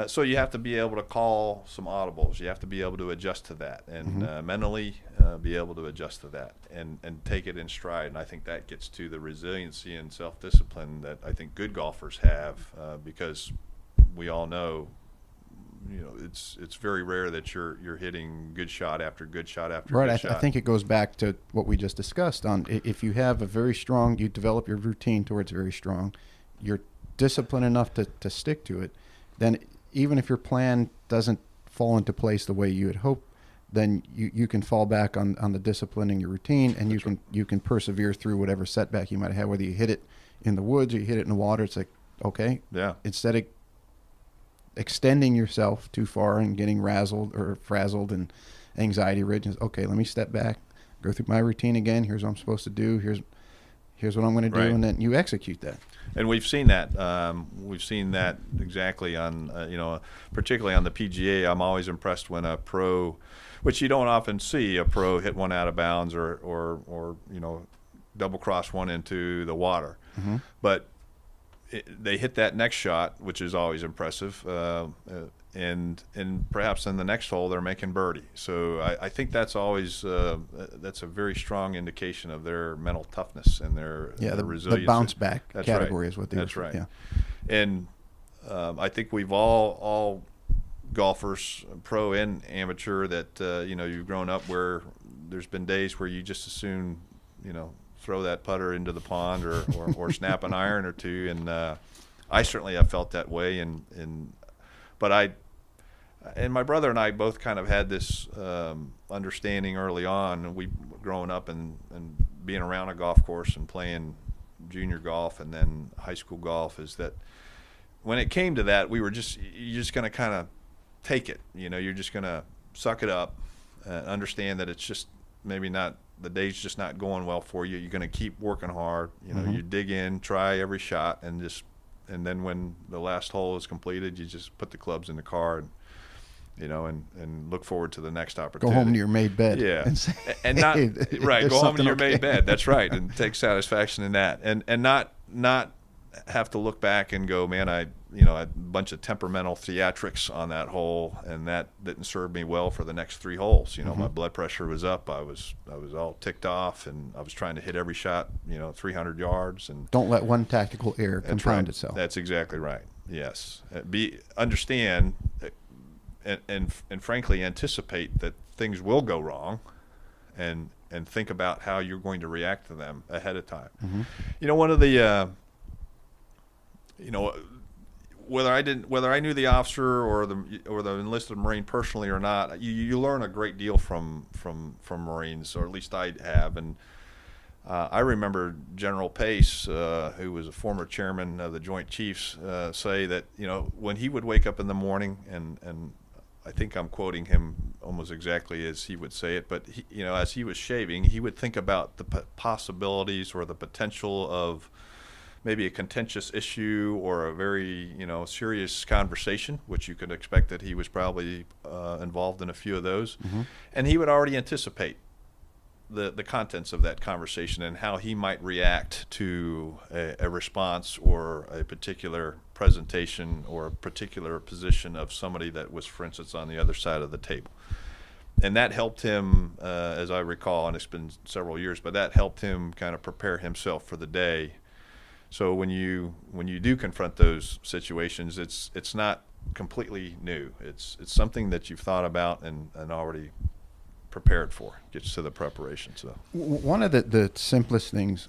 So you have to be able to call some audibles. You have to be able to adjust to that, and mentally be able to adjust to that, and take it in stride. And I think that gets to the resiliency and self-discipline that I think good golfers have, because we all know, it's very rare that you're hitting good shot after good shot after good shot. I think it goes back to what we just discussed on, if you have a very strong, you develop your routine towards very strong, you're disciplined enough to stick to it, then even if your plan doesn't fall into place the way you had hoped, then you can fall back on the discipline in your routine, and you can persevere through whatever setback you might have, whether you hit it in the woods or you hit it in the water. It's like, okay, instead of extending yourself too far and getting frazzled and anxiety ridden, okay, let me step back, go through my routine again. Here's what I'm supposed to do. Here's what I'm going to do, and then you execute that. And we've seen that. We've seen that exactly on, particularly on the PGA. I'm always impressed when a pro, which you don't often see, a pro hit one out of bounds or double cross one into the water. Mm-hmm. But they hit that next shot, which is always impressive. And perhaps in the next hole they're making birdie. So I think that's always that's a very strong indication of their mental toughness and their resilience. The bounce back category is what they. That's right. Yeah. And I think we've all golfers, pro and amateur, that you've grown up where there's been days where you just as soon throw that putter into the pond or snap an iron or two. And I certainly have felt that way. But my brother and I both kind of had this understanding early on. We growing up and being around a golf course and playing junior golf and then high school golf, is that when it came to that, you're just going to kind of take it. You're just going to suck it up, understand that it's just maybe not, the day's just not going well for you. You're going to keep working hard. You dig in, try every shot, and then when the last hole is completed, you just put the clubs in the car and look forward to the next opportunity. Go home to your made bed. Yeah. And say, and not right. Go home to your okay. made bed. That's right. And take satisfaction in that. And not have to look back and go, man, I a bunch of temperamental theatrics on that hole, and that didn't serve me well for the next 3 holes. My blood pressure was up. I was all ticked off, and I was trying to hit every shot, 300 yards. And don't let one tactical error compound itself. That's exactly right. Yes. Understand and frankly anticipate that things will go wrong, and think about how you're going to react to them ahead of time. Mm-hmm. One of the whether I knew the officer or the enlisted Marine personally or not, you learn a great deal from Marines, or at least I have. And I remember General Pace, who was a former chairman of the Joint Chiefs, say that when he would wake up in the morning, and I think I'm quoting him almost exactly as he would say it, but as he was shaving, he would think about the possibilities or the potential of maybe a contentious issue or a very serious conversation, which you could expect that he was probably involved in a few of those. Mm-hmm. And he would already anticipate the contents of that conversation and how he might react to a response or a particular presentation or a particular position of somebody that was, for instance, on the other side of the table. And that helped him, as I recall, and it's been several years, but that helped him kind of prepare himself for the day. So when you do confront those situations, it's not completely new. It's something that you've thought about and already prepared for. Gets to the preparation. So One of the simplest things,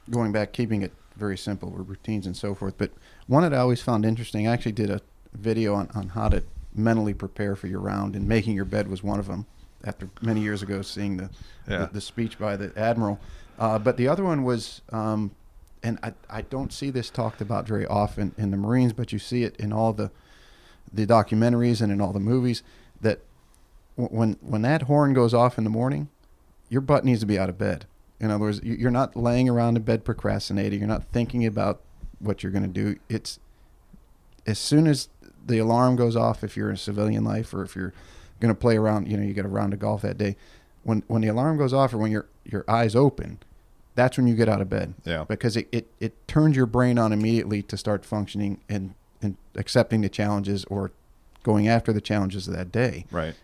going back, keeping it very simple with routines and so forth, but one that I always found interesting, I actually did a video on how to mentally prepare for your round, and making your bed was one of them after many years ago, seeing the speech by the Admiral. But the other one was, and I don't see this talked about very often in the Marines, but you see it in all the documentaries and in all the movies, that when that horn goes off in the morning, your butt needs to be out of bed. In other words, you're not laying around in bed procrastinating. You're not thinking about what you're going to do. It's as soon as the alarm goes off, if you're in civilian life, or if you're going to play around, you get a round of golf that day. When the alarm goes off, or when your eyes open, that's when you get out of bed. Yeah. Because it turns your brain on immediately to start functioning and accepting the challenges, or going after the challenges of that day. Right.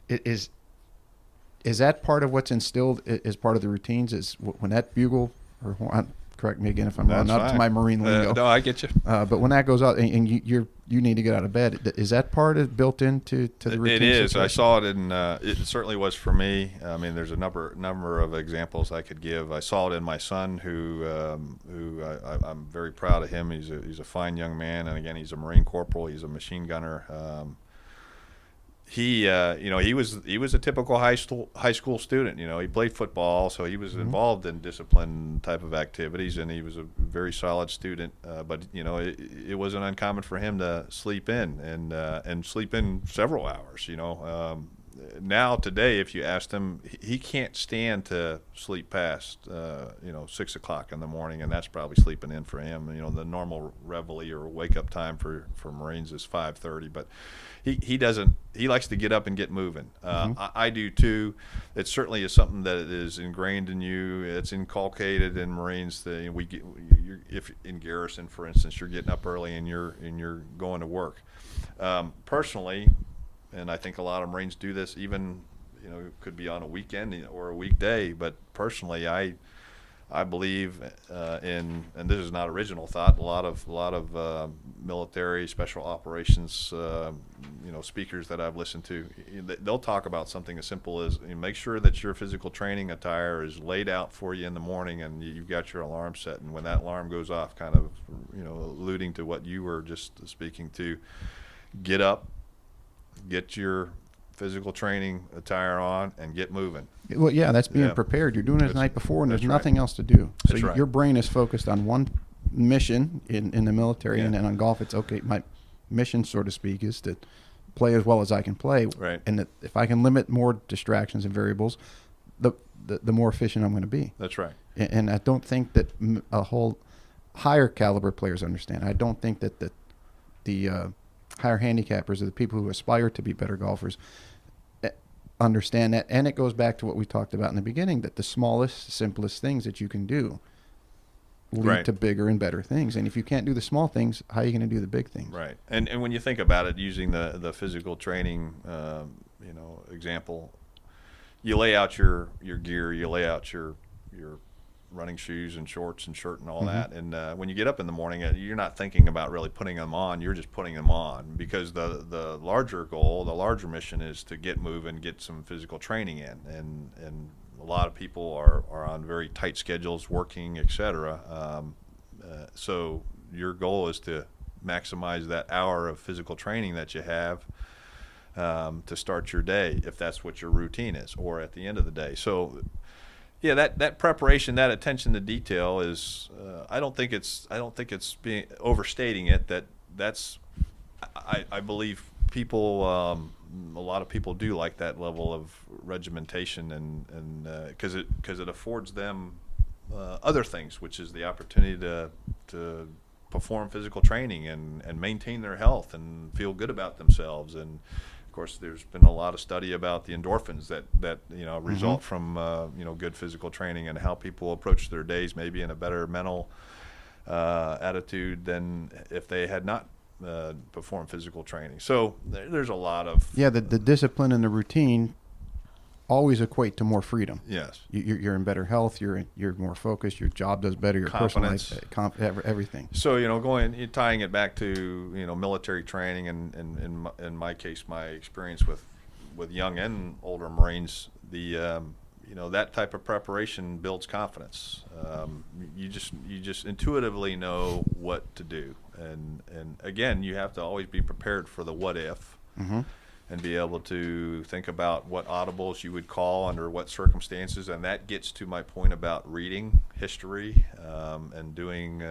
Is that part of what's instilled as part of the routines? Is when that bugle, or horn, correct me again if I'm wrong, not to my Marine lingo. No, I get you. But when that goes out, and you need to get out of bed, is that part of built into the routine? It is. situation? I saw it in. It certainly was for me. I mean, there's a number of examples I could give. I saw it in my son, who I'm very proud of him. He's a fine young man, and again, he's a Marine corporal. He's a machine gunner. He was a typical high school student. He played football, so he was involved in discipline type of activities, and he was a very solid student. But it wasn't uncommon for him to sleep in and sleep in several hours. Now today, if you asked him, he can't stand to sleep past 6 o'clock in the morning, and that's probably sleeping in for him. The normal reveille or wake up time for Marines is 5:30, but he doesn't. He likes to get up and get moving. I do too. It certainly is something that is ingrained in you. It's inculcated in Marines. If in garrison, for instance, you're getting up early and you're going to work. Personally, and I think a lot of Marines do this, even it could be on a weekend or a weekday. But personally, I believe in, and this is not original thought. A lot of military special operations speakers that I've listened to, they'll talk about something as simple as make sure that your physical training attire is laid out for you in the morning, and you've got your alarm set. And when that alarm goes off, kind of alluding to what you were just speaking to, get up, get your physical training attire on, and get moving. Well, yeah, that's being prepared. You're doing it the night before, and there's nothing else to do. So your brain is focused on one mission in the military, and then on golf, it's okay. My mission, so to speak, is to play as well as I can play. Right. And that if I can limit more distractions and variables, the more efficient I'm going to be. That's right. And I don't think that a whole higher caliber players understand. I don't think that the higher handicappers, or the people who aspire to be better golfers, understand that. And it goes back to what we talked about in the beginning, that the smallest, simplest things that you can do lead to bigger and better things. And if you can't do the small things, how are you going to do the big things? Right. And when you think about it, using the physical training example, you lay out your gear, you lay out your running shoes and shorts and shirt and all that. And when you get up in the morning, you're not thinking about really putting them on. You're just putting them on, because the larger goal, the larger mission is to get moving, get some physical training in. And a lot of people are on very tight schedules, working, etc. So your goal is to maximize that hour of physical training that you have to start your day, if that's what your routine is, or at the end of the day. So yeah, that preparation, that attention to detail is. I don't think it's being overstating it. That's. I believe people. A lot of people do like that level of regimentation, and because it affords them other things, which is the opportunity to perform physical training and maintain their health and feel good about themselves. And of course, there's been a lot of study about the endorphins that result from good physical training, and how people approach their days maybe in a better mental attitude than if they had not performed physical training. So there's a lot of the discipline and the routine always equate to more freedom. Yes, you're in better health. You're more focused. Your job does better. Your personal life, everything. So tying it back to military training, and in my case, my experience with with young and older Marines, that type of preparation builds confidence. You just intuitively know what to do, and again, you have to always be prepared for the what if, and be able to think about what audibles you would call under what circumstances, and that gets to my point about reading history, and doing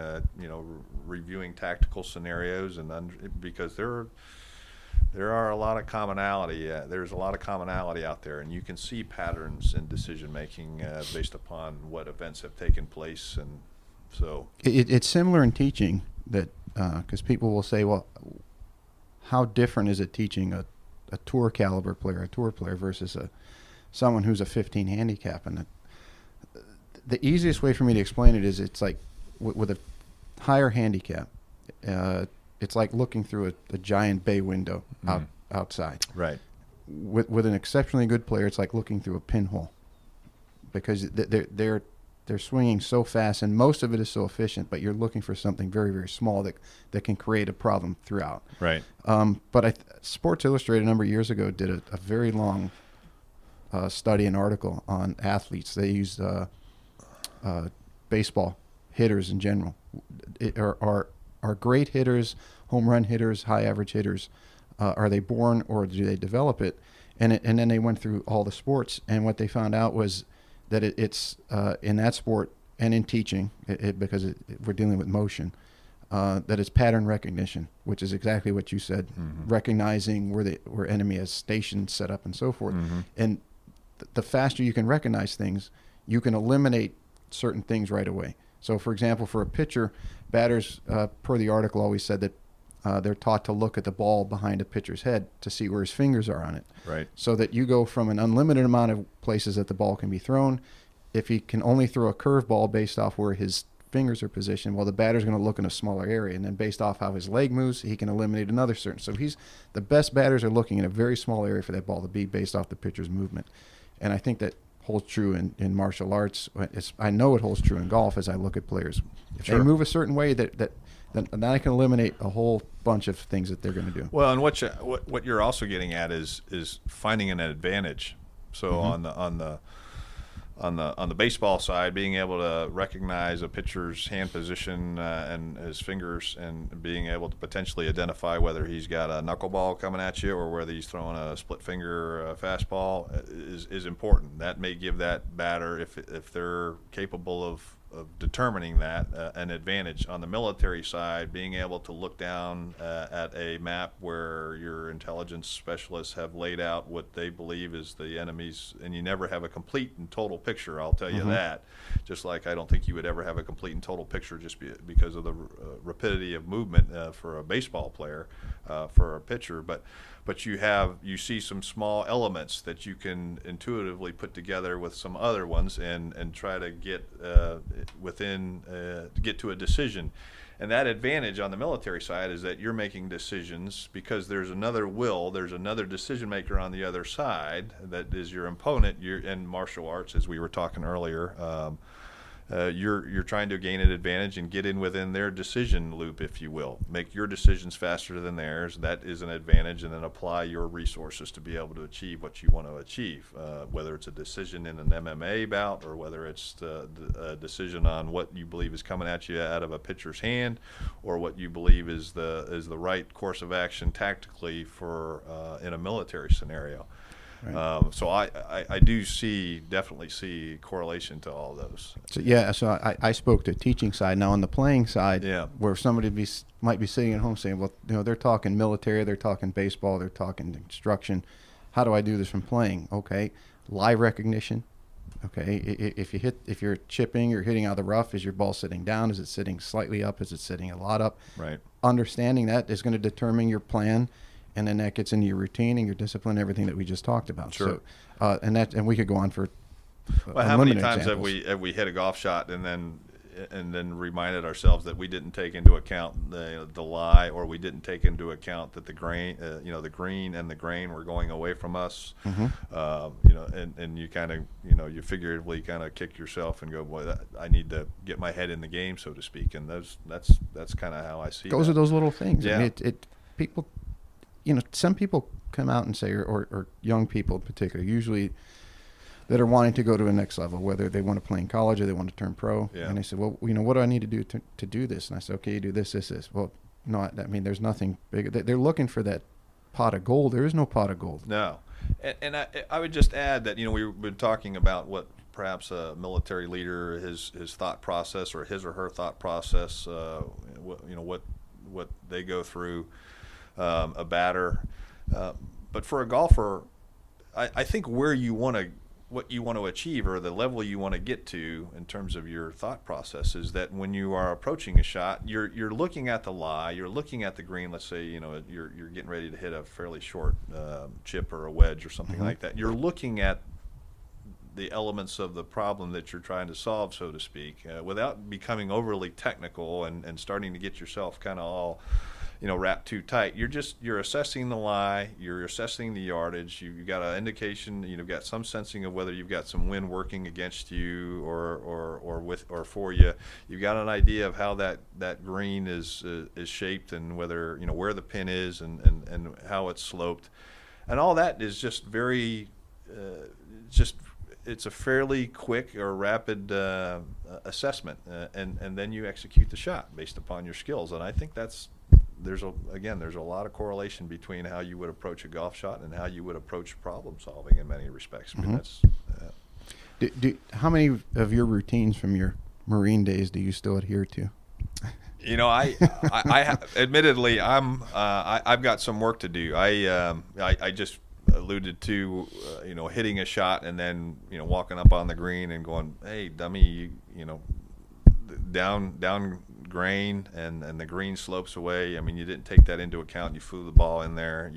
reviewing tactical scenarios, and because there are a lot of commonality. There's a lot of commonality out there, and you can see patterns in decision making based upon what events have taken place, and so it's similar in teaching. That because people will say, well, how different is it teaching a tour caliber player, a tour player, versus someone who's a 15 handicap? And the easiest way for me to explain it is it's like with a higher handicap. It's like looking through a giant bay window outside. Right. With an exceptionally good player, it's like looking through a pinhole, because they're swinging so fast, and most of it is so efficient. But you're looking for something very, very small that can create a problem throughout. Right. But Sports Illustrated a number of years ago did a very long study and article on athletes. They used baseball hitters in general. Are great hitters, home run hitters, high average hitters, are they born or do they develop it? And then they went through all the sports, and what they found out was that it's in that sport and in teaching, because we're dealing with motion, that it's pattern recognition, which is exactly what you said, recognizing where enemy has stations set up and so forth. And the faster you can recognize things, you can eliminate certain things right away. So, for example, for a pitcher, batters, per the article, always said that they're taught to look at the ball behind a pitcher's head to see where his fingers are on it. Right. So that you go from an unlimited amount of places that the ball can be thrown. If he can only throw a curveball based off where his fingers are positioned, well, the batter's going to look in a smaller area. And then based off how his leg moves, he can eliminate another certain. So the best batters are looking in a very small area for that ball to be based off the pitcher's movement. And I think that holds true in martial arts. I know it holds true in golf as I look at players. If they move a certain way, then I can eliminate a whole bunch of things that they're going to do. Well, and what you're also getting at is finding an advantage. So on the baseball side, being able to recognize a pitcher's hand position and his fingers, and being able to potentially identify whether he's got a knuckleball coming at you or whether he's throwing a split finger fastball is important. That may give that batter, if they're capable of determining that, an advantage. On the military side, being able to look down at a map where your intelligence specialists have laid out what they believe is the enemy's, and you never have a complete and total picture, I'll tell you that. Just like I don't think you would ever have a complete and total picture just because of the rapidity of movement for a baseball player, for a pitcher. But you see some small elements that you can intuitively put together with some other ones and try to get get to a decision. And that advantage on the military side is that you're making decisions because there's another decision maker on the other side that is your opponent. You're in martial arts, as we were talking earlier. You're trying to gain an advantage and get in within their decision loop, if you will. Make your decisions faster than theirs. That is an advantage, and then apply your resources to be able to achieve what you want to achieve. Whether it's a decision in an MMA bout, or whether it's a decision on what you believe is coming at you out of a pitcher's hand, or what you believe is the right course of action tactically for in a military scenario. Right. So I do definitely see correlation to all those. So I spoke to the teaching side. Now on the playing side, where somebody might be sitting at home saying, well, they're talking military, they're talking baseball, they're talking instruction. How do I do this from playing? Okay, live recognition. Okay, if you're chipping, you're hitting out of the rough. Is your ball sitting down? Is it sitting slightly up? Is it sitting a lot up? Right. Understanding that is going to determine your plan. And then that gets into your routine and your discipline, everything that we just talked about. Sure. So, and we could go on for. How many times have we hit a golf shot and then reminded ourselves that we didn't take into account the lie, or we didn't take into account that the green and the grain were going away from us. And you kind of you figuratively kind of kick yourself and go, boy, I need to get my head in the game, so to speak. And that's kind of how I see. Those are those little things. Yeah. I mean, people. some people come out and say, or young people in particular, usually that are wanting to go to the next level, whether they want to play in college or they want to turn pro. Yeah. And they said, well, what do I need to do to do this? And I said, okay, you do this. Well, no, I mean, there's nothing bigger. They're looking for that pot of gold. There is no pot of gold. No. And I would just add that, we've been talking about what perhaps a military leader, his thought process or his or her thought process, what they go through, a batter. But for a golfer, I think what you want to achieve or the level you want to get to in terms of your thought process is that when you are approaching a shot, you're looking at the lie, you're looking at the green. Let's say you're getting ready to hit a fairly short chip or a wedge or something like that. You're looking at the elements of the problem that you're trying to solve, so to speak, without becoming overly technical and starting to get yourself kind of all wrapped too tight. You're assessing the lie, you're assessing the yardage, you've got an indication, you've got some sensing of whether you've got some wind working against you or for you. You've got an idea of how that green is shaped and whether where the pin is and how it's sloped, and all that is just very it's a fairly quick or rapid assessment, and then you execute the shot based upon your skills. And I think there's a lot of correlation between how you would approach a golf shot and how you would approach problem solving in many respects. I mean, that's how many of your routines from your Marine days do you still adhere to? I admittedly, I've got some work to do. I just alluded to, hitting a shot and then, walking up on the green and going, hey, dummy, down grain and the green slopes away. I mean, you didn't take that into account. You flew the ball in there,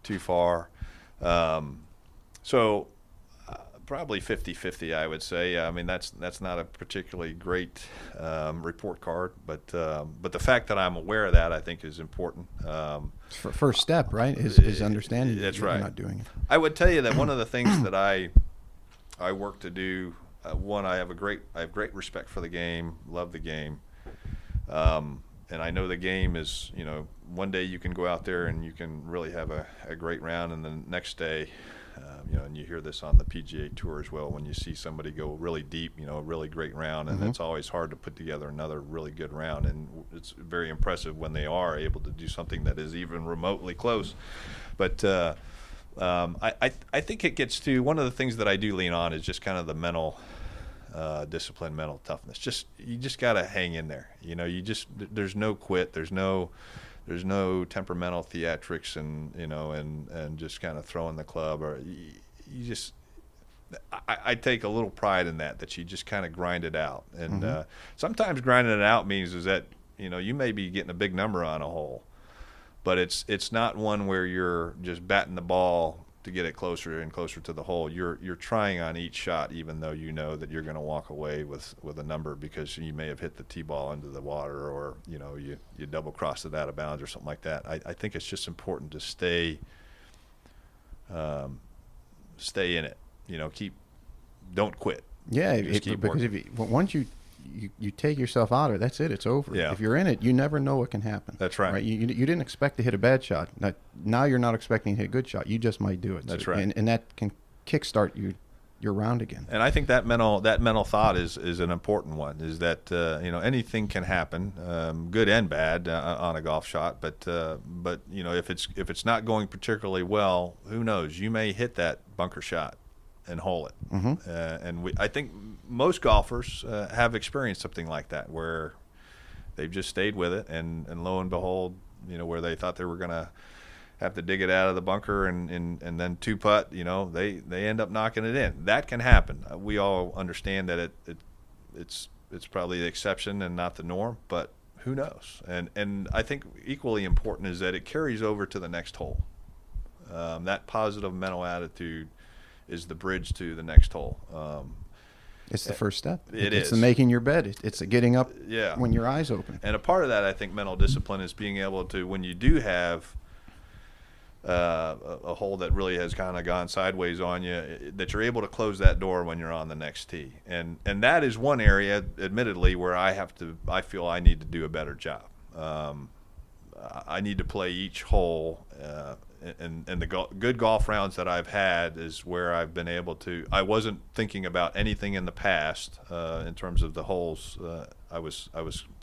too far. So probably 50-50, I would say. I mean, that's not a particularly great report card, but the fact that I'm aware of that, I think, is important. First step, right, is understanding that's that you're right. not doing it. I would tell you that one of the things that I work to do, one, I have great respect for the game, love the game, and I know the game is, one day you can go out there and you can really have a great round, and the next day, and you hear this on the PGA Tour as well, when you see somebody go really deep, a really great round, and it's always hard to put together another really good round, and it's very impressive when they are able to do something that is even remotely close. But I think it gets to, one of the things that I do lean on is just kind of the mental discipline, mental toughness. You just got to hang in there. There's no quit. There's no temperamental theatrics and just kind of throwing the club, or I take a little pride in that you just kind of grind it out. And sometimes grinding it out means is that, you may be getting a big number on a hole, but it's not one where you're just batting the ball to get it closer and closer to the hole. You're trying on each shot, even though you know that you're going to walk away with a number because you may have hit the tee ball into the water, or you double crossed it out of bounds or something like that. I think it's just important to stay in it. Don't quit. Yeah, keep because once you take yourself out of it, that's it. It's over. Yeah. If you're in it, you never know what can happen. That's right. You didn't expect to hit a bad shot. Now you're not expecting to hit a good shot. You just might do it. That's right. And that can kickstart your round again. And I think that mental thought is an important one. Is that anything can happen, good and bad, on a golf shot. But if it's not going particularly well, who knows? You may hit that bunker shot and hole it. And I think most golfers have experienced something like that, where they've just stayed with it, and lo and behold, where they thought they were going to have to dig it out of the bunker and then two putt, they end up knocking it in. That can happen. We all understand that it's probably the exception and not the norm, but who knows? And I think equally important is that it carries over to the next hole. That positive mental attitude is the bridge to the next hole. It's the first step. It's the making your bed. It's the getting up when your eyes open. And a part of that, I think, mental discipline is being able to, when you do have a hole that really has kind of gone sideways on you, that you're able to close that door when you're on the next tee. And that is one area, admittedly, where I feel I need to do a better job. I need to play each hole, and the good golf rounds that I've had is where I've been able to. I wasn't thinking about anything in the past in terms of the holes. I was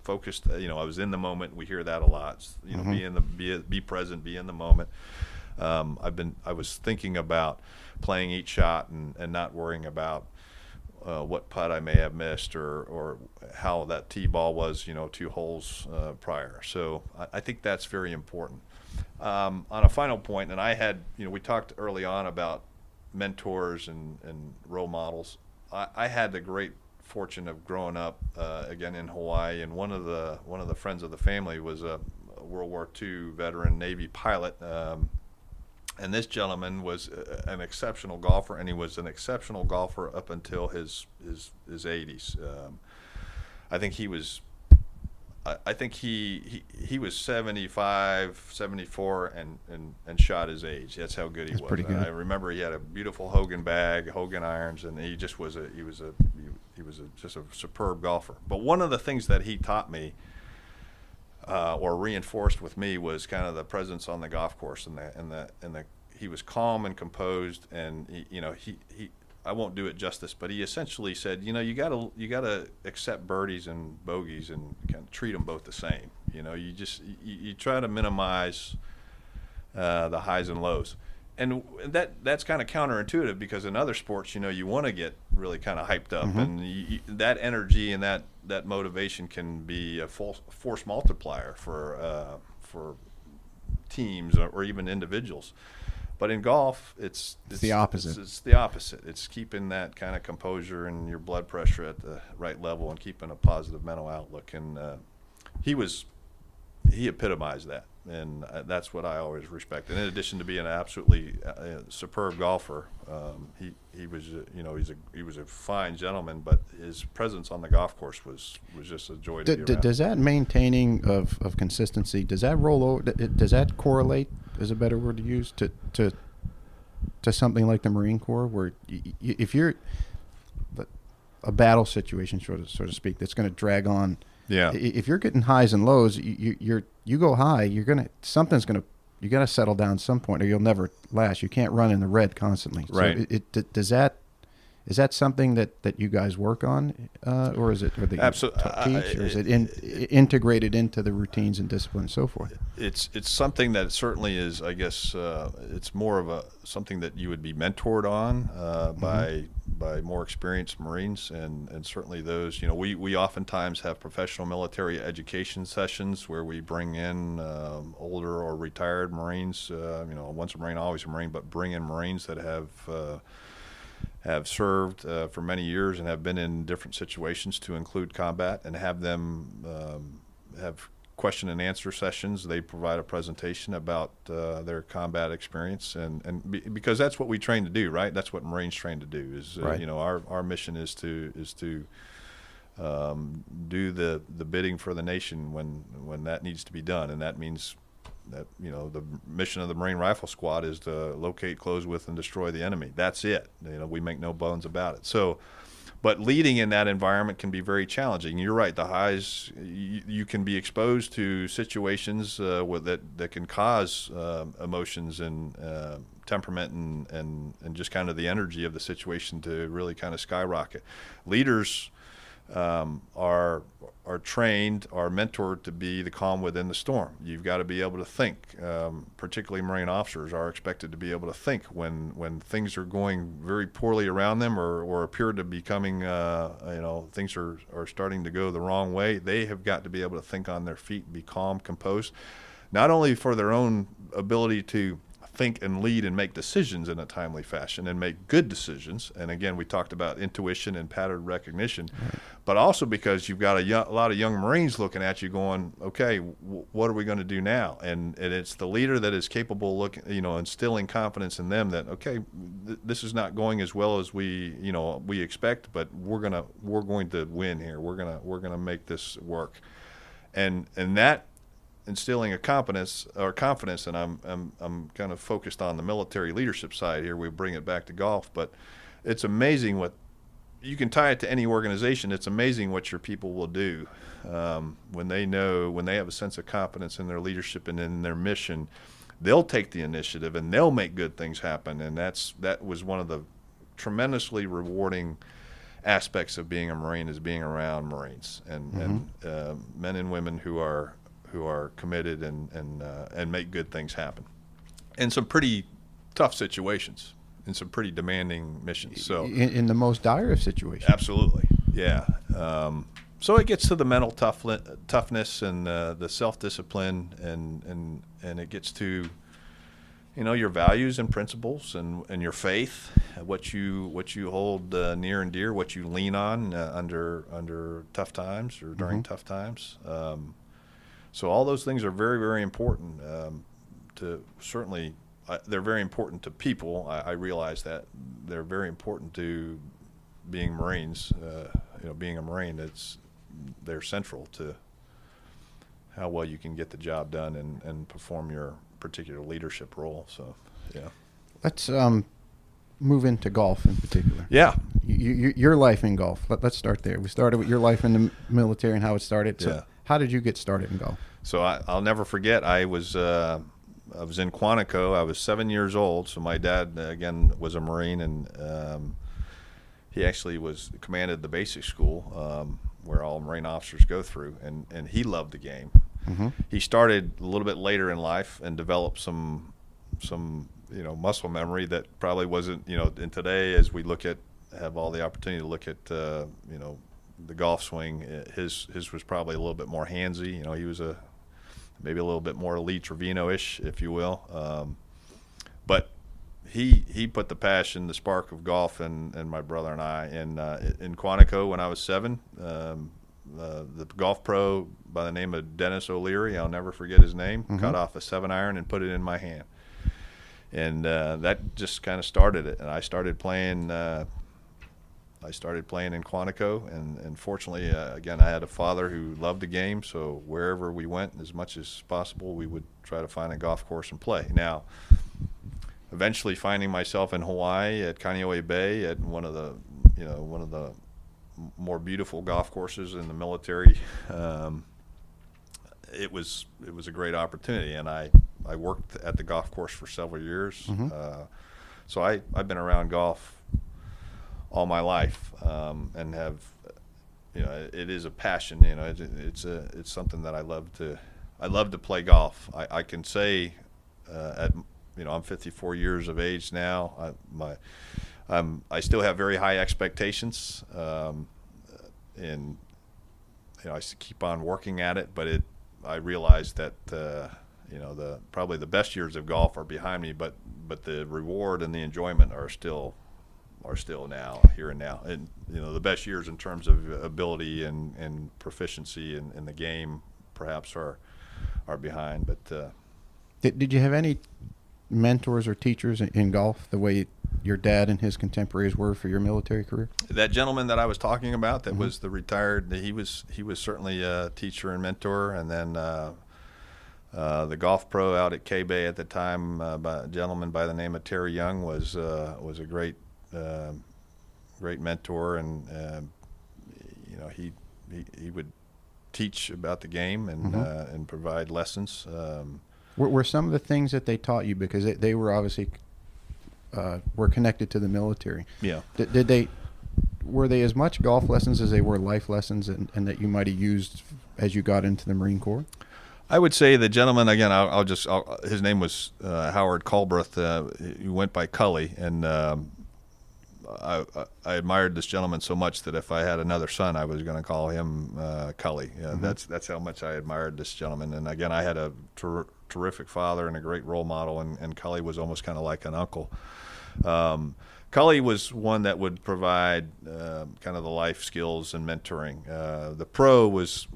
focused. I was in the moment. We hear that a lot. Be present, be in the moment. I was thinking about playing each shot and not worrying about what putt I may have missed or how that tee ball was, 2 holes prior. So I think that's very important. On a final point, and I had, we talked early on about mentors and role models. I had the great fortune of growing up again in Hawaii, and one of the friends of the family was a World War II veteran Navy pilot. And this gentleman was an exceptional golfer, and he was an exceptional golfer up until his 80s. I think he was 75, 74, and shot his age. That's how good he was. Pretty good. I remember he had a beautiful Hogan bag, Hogan irons, and he just was just a superb golfer. But one of the things that he taught me, or reinforced with me, was kind of the presence on the golf course, and he was calm and composed, and he I won't do it justice, but he essentially said, you gotta accept birdies and bogeys and kind of treat them both the same. You try to minimize the highs and lows, and that's kind of counterintuitive, because in other sports, you want to get really kind of hyped up, and that energy and that motivation can be a force multiplier for teams or even individuals. But in golf, it's the opposite. It's the opposite. It's keeping that kind of composure and your blood pressure at the right level and keeping a positive mental outlook. And he epitomized that, and that's what I always respect. And in addition to being an absolutely superb golfer, he was he was a fine gentleman, but his presence on the golf course was just a joy to be around. Does that maintaining of consistency, does that roll over? Does that correlate, is a better word to use, to something like the Marine Corps, where if you're a battle situation, so to speak, that's going to drag on? Yeah. If you're getting highs and lows, you go high, you got to settle down at some point, or you'll never last. You can't run in the red constantly. Right. So is that something that you guys work on, or is it, or that you teach, or is it integrated into the routines and discipline and so forth? It's something that certainly is, I guess, it's more of something that you would be mentored on by more experienced Marines, and certainly those, we oftentimes have professional military education sessions where we bring in older or retired Marines, once a Marine, always a Marine, but bring in Marines that have served for many years and have been in different situations to include combat, and have them have question and answer sessions. They provide a presentation about their combat experience, and because that's what we train to do, right? That's what Marines train to do. Is right. Our mission is to do the bidding for the nation when that needs to be done, and that means that the mission of the Marine Rifle Squad is to locate, close with, and destroy the enemy. That's it. We make no bones about it. So, but leading in that environment can be very challenging. You're right. The highs, you can be exposed to situations that can cause emotions and temperament and just kind of the energy of the situation to really kind of skyrocket. Leaders are trained, are mentored to be the calm within the storm. You've got to be able to think. Particularly Marine officers are expected to be able to think when things are going very poorly around them, or appear to be coming, things are starting to go the wrong way. They have got to be able to think on their feet, be calm, composed, not only for their own ability to think and lead and make decisions in a timely fashion and make good decisions. And again, we talked about intuition and pattern recognition, but also because you've got a lot of young Marines looking at you going, okay, what are we going to do now? And it's the leader that is capable of instilling confidence in them that, okay, this is not going as well as we expect, but we're going to win here. We're going to make this work. And that instilling a confidence, and I'm kind of focused on the military leadership side here. We bring it back to golf, but it's amazing what you can tie it to any organization. It's amazing what your people will do when they have a sense of confidence in their leadership and in their mission. They'll take the initiative and they'll make good things happen. And that was one of the tremendously rewarding aspects of being a Marine, is being around Marines and men and women who are committed and make good things happen in some pretty tough situations, in some pretty demanding missions. So in the most dire of situations. Absolutely, yeah. So it gets to the mental toughness and the self-discipline, and it gets to, your values and principles and your faith, what you hold near and dear, what you lean on under tough times or during tough times. So all those things are very, very important they're very important to people. I realize that they're very important to being Marines. Being a Marine, they're central to how well you can get the job done and perform your particular leadership role. So, yeah. Let's move into golf in particular. Yeah. Your life in golf. Let's start there. We started with your life in the military and how it started. So how did you get started in golf? So I'll never forget. I was in Quantico. I was 7 years old. So my dad, again, was a Marine, and he actually commanded the basic school where all Marine officers go through, and he loved the game. He started a little bit later in life and developed some muscle memory that probably wasn't, in today, as we have all the opportunity to look at the golf swing, his was probably a little bit more handsy. He was maybe a little bit more Lee Trevino-ish, if you will. But he put the passion, the spark of golf, and my brother and I in Quantico when I was 7. The golf pro by the name of Dennis O'Leary, I'll never forget his name, cut off a 7-iron and put it in my hand. And that just kind of started it. And I started playing in Quantico, and fortunately, again, I had a father who loved the game, so wherever we went, as much as possible, we would try to find a golf course and play. Now, eventually finding myself in Hawaii at Kaneohe Bay at one of the more beautiful golf courses in the military, it was a great opportunity, and I worked at the golf course for several years. So I've been around golf all my life, and have, it is a passion. It's something that I love to play golf. I can say I'm 54 years of age now. I still have very high expectations, and I keep on working at it. But I realize that probably the best years of golf are behind me, but the reward and the enjoyment are still now, here and now. And the best years in terms of ability and proficiency in the game perhaps are behind. But did you have any mentors or teachers in golf the way your dad and his contemporaries were for your military career? That gentleman that I was talking about, that was the retired, he was certainly a teacher and mentor. And then the golf pro out at K-Bay at the time, a gentleman by the name of Terry Young, was a great mentor, and he would teach about the game and provide lessons. Were some of the things that they taught you, because they were obviously were connected to the military? Yeah. Were they as much golf lessons as they were life lessons, and that you might have used as you got into the Marine Corps? I would say the gentleman, again, his name was Howard Culbreth. He went by Cully, and I admired this gentleman so much that if I had another son, I was going to call him Cully. That's how much I admired this gentleman. And again, I had a terrific father and a great role model, and Cully was almost kind of like an uncle. Cully was one that would provide kind of the life skills and mentoring. The pro was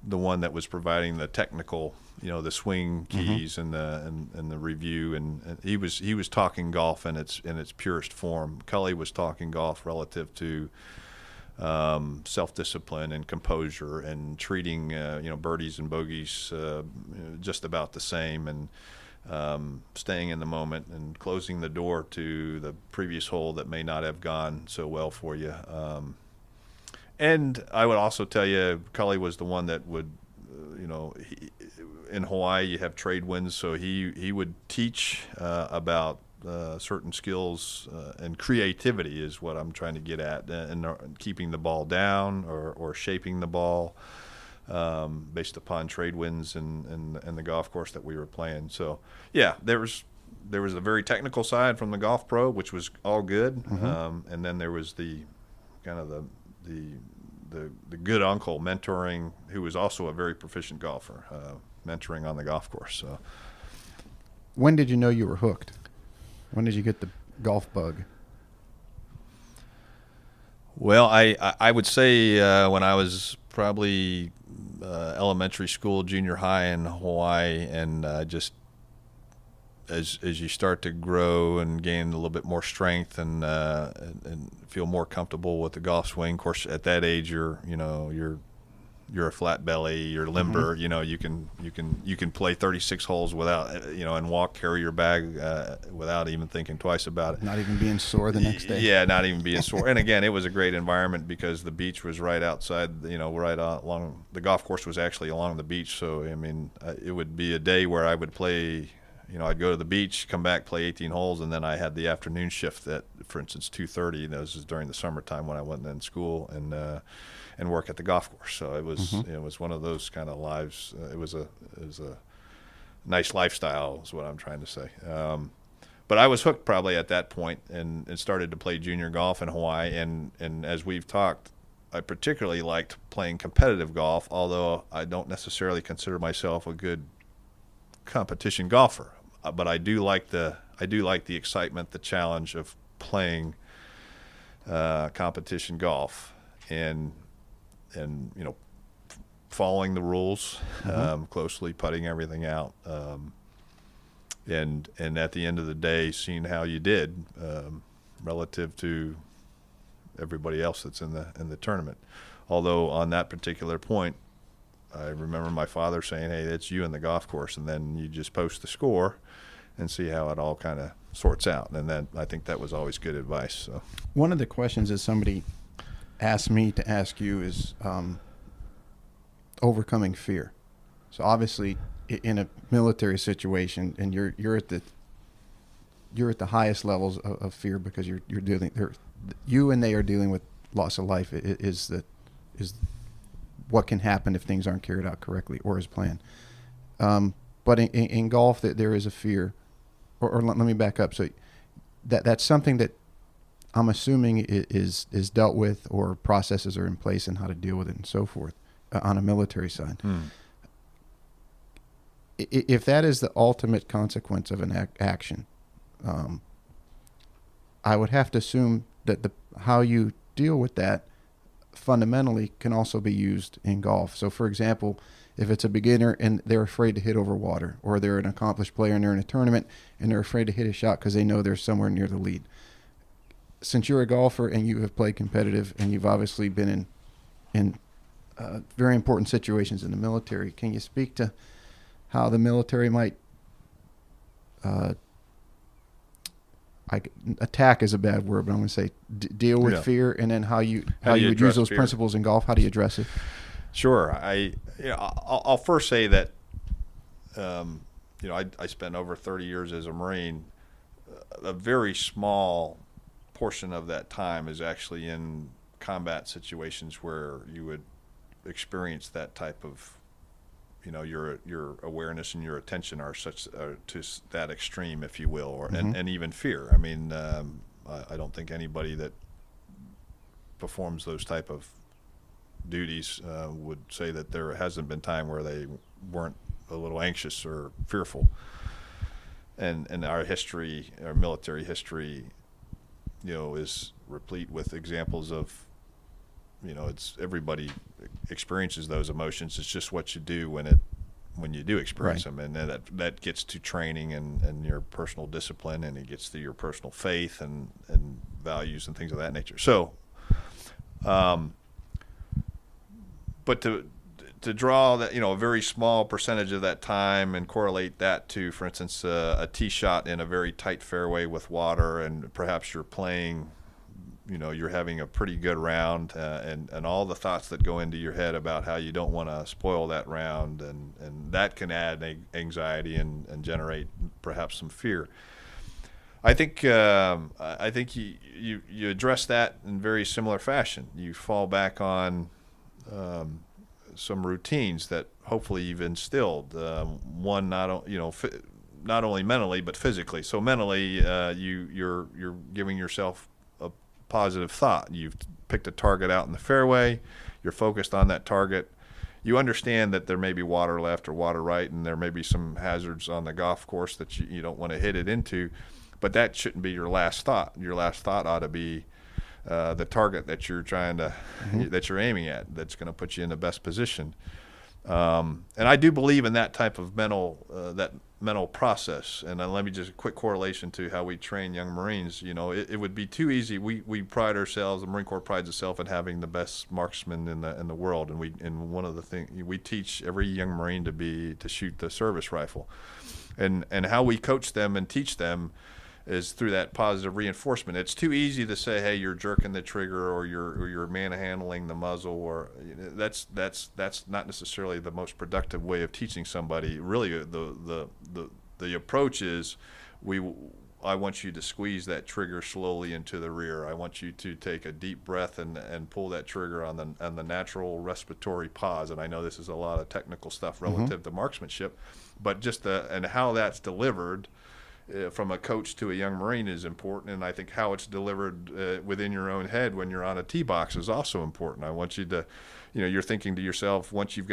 the one that was providing the technical, the swing keys and the review, and he was talking golf in its purest form. Cully was talking golf relative to self-discipline and composure and treating birdies and bogeys just about the same, and staying in the moment and closing the door to the previous hole that may not have gone so well for you. And I would also tell you, Cully was the one that would, in Hawaii you have trade winds, so he would teach about certain skills and creativity is what I'm trying to get at, and keeping the ball down or shaping the ball based upon trade winds and the golf course that we were playing. So yeah, there was a very technical side from the golf pro, which was all good, and then there was the kind of the good uncle mentoring, who was also a very proficient golfer, mentoring on the golf course. So when did you know you were hooked? When did you get the golf bug? Well, I would say when I was probably elementary school, junior high in Hawaii, and just as you start to grow and gain a little bit more strength and feel more comfortable with the golf swing. Of course, at that age, you're a flat belly, you're limber. You can play 36 holes without and carry your bag without even thinking twice about it. Not even being sore the next day. Yeah, not even being sore. And again, it was a great environment because the beach was right outside. Right along the golf course was actually along the beach. So I mean, it would be a day where I would play. I'd go to the beach, come back, play 18 holes, and then I had the afternoon shift at, for instance, 2:30. This is during the summertime when I wasn't in school, and work at the golf course. So it was it was one of those kind of lives. It was a nice lifestyle, is what I'm trying to say. But I was hooked probably at that point, and started to play junior golf in Hawaii. And as we've talked, I particularly liked playing competitive golf, although I don't necessarily consider myself a good competition golfer. But I do like the excitement, the challenge of playing competition golf, and following the rules closely, putting everything out, and at the end of the day, seeing how you did relative to everybody else that's in the tournament. Although on that particular point, I remember my father saying, "Hey, that's you in the golf course," and then you just post the score and see how it all kind of sorts out. And then I think that was always good advice. So one of the questions that somebody asked me to ask you is overcoming fear. So obviously, in a military situation, and you're at the highest levels of fear because you're dealing. You and they are dealing with loss of life. Is what can happen if things aren't carried out correctly or as planned. But in golf, there is a fear. Or let me back up. So that's something that I'm assuming is dealt with, or processes are in place and how to deal with it and so forth on a military side. If that is the ultimate consequence of an action, I would have to assume that how you deal with that fundamentally can also be used in golf. So for example, if it's a beginner and they're afraid to hit over water, or they're an accomplished player and they're in a tournament and they're afraid to hit a shot because they know they're somewhere near the lead. Since you're a golfer and you have played competitive and you've obviously been in very important situations in the military, can you speak to how the military might attack is a bad word, but I'm going to say deal with fear, and then how you would use those principles in golf? How do you address it? Sure. I'll first say that I spent over 30 years as a Marine. A very small portion of that time is actually in combat situations where you would experience that type of, your awareness and your attention are such to that extreme, if you will, or and even fear. I mean, I don't think anybody that performs those type of duties would say that there hasn't been time where they weren't a little anxious or fearful. And our history, our military history, is replete with examples of, it's everybody experiences those emotions. It's just what you do when you do experience them, and then that gets to training and your personal discipline, and it gets to your personal faith and values and things of that nature. So, but to to draw that, a very small percentage of that time and correlate that to, for instance, a tee shot in a very tight fairway with water, and perhaps you're playing, you're having a pretty good round, and all the thoughts that go into your head about how you don't want to spoil that round, and that can add anxiety and generate perhaps some fear. I think you address that in very similar fashion. You fall back on some routines that hopefully you've instilled. One, not only mentally but physically. So mentally, you're giving yourself a positive thought. You've picked a target out in the fairway. You're focused on that target. You understand that there may be water left or water right, and there may be some hazards on the golf course that you don't want to hit it into. But that shouldn't be your last thought. Your last thought ought to be the target that you're trying to, that you're aiming at, that's going to put you in the best position. And I do believe in that type of mental process. And let me just a quick correlation to how we train young Marines. It would be too easy. We pride ourselves. The Marine Corps prides itself in having the best marksmen in the world. And one of the things we teach every young Marine to shoot the service rifle, and how we coach them and teach them is through that positive reinforcement. It's too easy to say, "Hey, you're jerking the trigger, or you're manhandling the muzzle," or that's not necessarily the most productive way of teaching somebody. Really, the approach is, I want you to squeeze that trigger slowly into the rear. I want you to take a deep breath and pull that trigger on the natural respiratory pause. And I know this is a lot of technical stuff relative to marksmanship, but just and how that's delivered from a coach to a young Marine is important, and I think how it's delivered within your own head when you're on a tee box is also important. I want you to, you're thinking to yourself, once you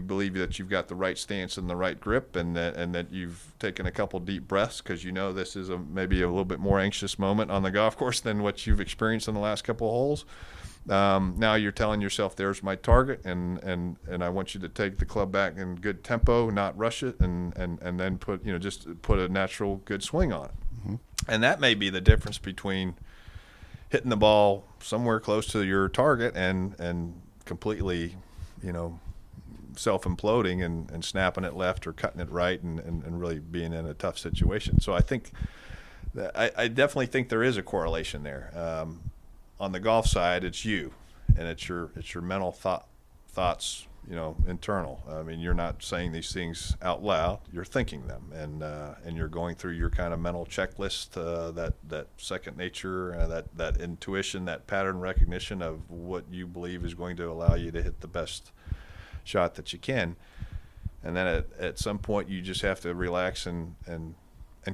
believe that you've got the right stance and the right grip, and that you've taken a couple deep breaths because this is maybe a little bit more anxious moment on the golf course than what you've experienced in the last couple of holes. Now you're telling yourself, there's my target, and I want you to take the club back in good tempo, not rush it, and then just put a natural good swing on it. And that may be the difference between hitting the ball somewhere close to your target and completely, self-imploding and snapping it left or cutting it right and really being in a tough situation. So I think I definitely think there is a correlation there. On the golf side, it's you, and it's your mental thoughts, internal. I mean, you're not saying these things out loud; you're thinking them, and you're going through your kind of mental checklist, that second nature, that intuition, that pattern recognition of what you believe is going to allow you to hit the best shot that you can. And then at some point, you just have to relax and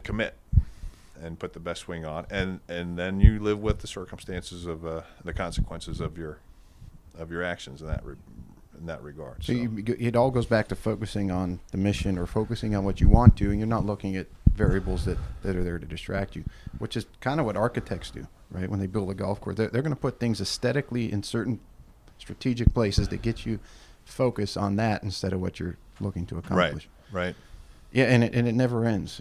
commit, and put the best swing on, and then you live with the circumstances of the consequences of your actions in that regard. So it all goes back to focusing on the mission, or focusing on what you want to, and you're not looking at variables that are there to distract you, which is kind of what architects do, right? When they build a golf course, they're going to put things aesthetically in certain strategic places that get you focus on that instead of what you're looking to accomplish. Right. Yeah, and it never ends.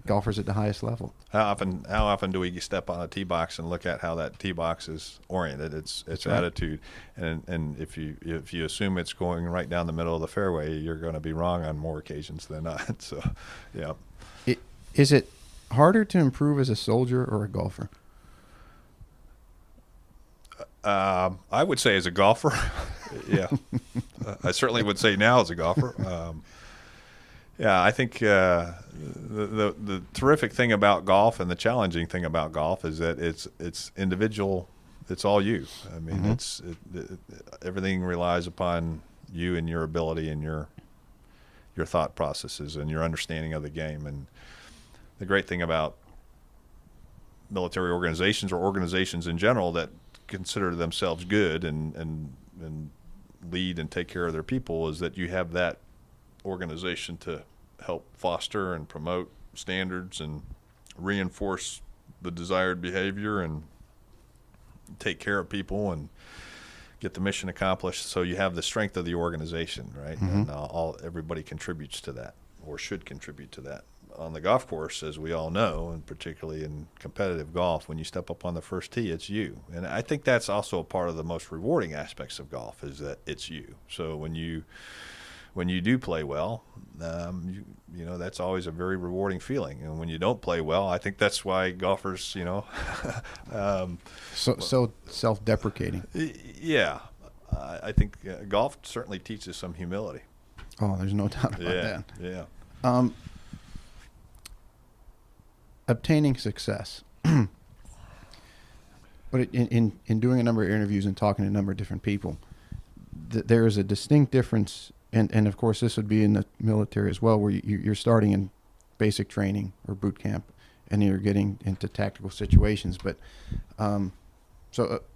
Golfers at the highest level. How often do we step on a tee box and look at how that tee box is oriented, its right. attitude, and if you assume it's going right down the middle of the fairway, you're going to be wrong on more occasions than not. So, yeah. Is it harder to improve as a soldier or a golfer? I would say as a golfer, yeah. I certainly would say now as a golfer. Yeah, I think the terrific thing about golf, and the challenging thing about golf, is that it's individual. It's all you. I mean, everything relies upon you and your ability and your thought processes and your understanding of the game. And the great thing about military organizations, or organizations in general, that consider themselves good and lead and take care of their people, is that you have that organization to help foster and promote standards and reinforce the desired behavior and take care of people and get the mission accomplished. So you have the strength of the organization, right? And everybody contributes to that, or should contribute to that. on the golf course, as we all know, and particularly in competitive golf, when you step up on the first tee, it's you. And I think that's also a part of the most rewarding aspects of golf, is that it's you. So when you do play well, you know, that's always a very rewarding feeling. And when you don't play well, I think that's why golfers, you know, so self-deprecating. Yeah, I think golf certainly teaches some humility. Oh, there's no doubt about that. Yeah. Obtaining success. But in doing a number of interviews and talking to a number of different people, there is a distinct difference, and of course this would be in the military as well, where you're starting in basic training or boot camp, and you're getting into tactical situations. But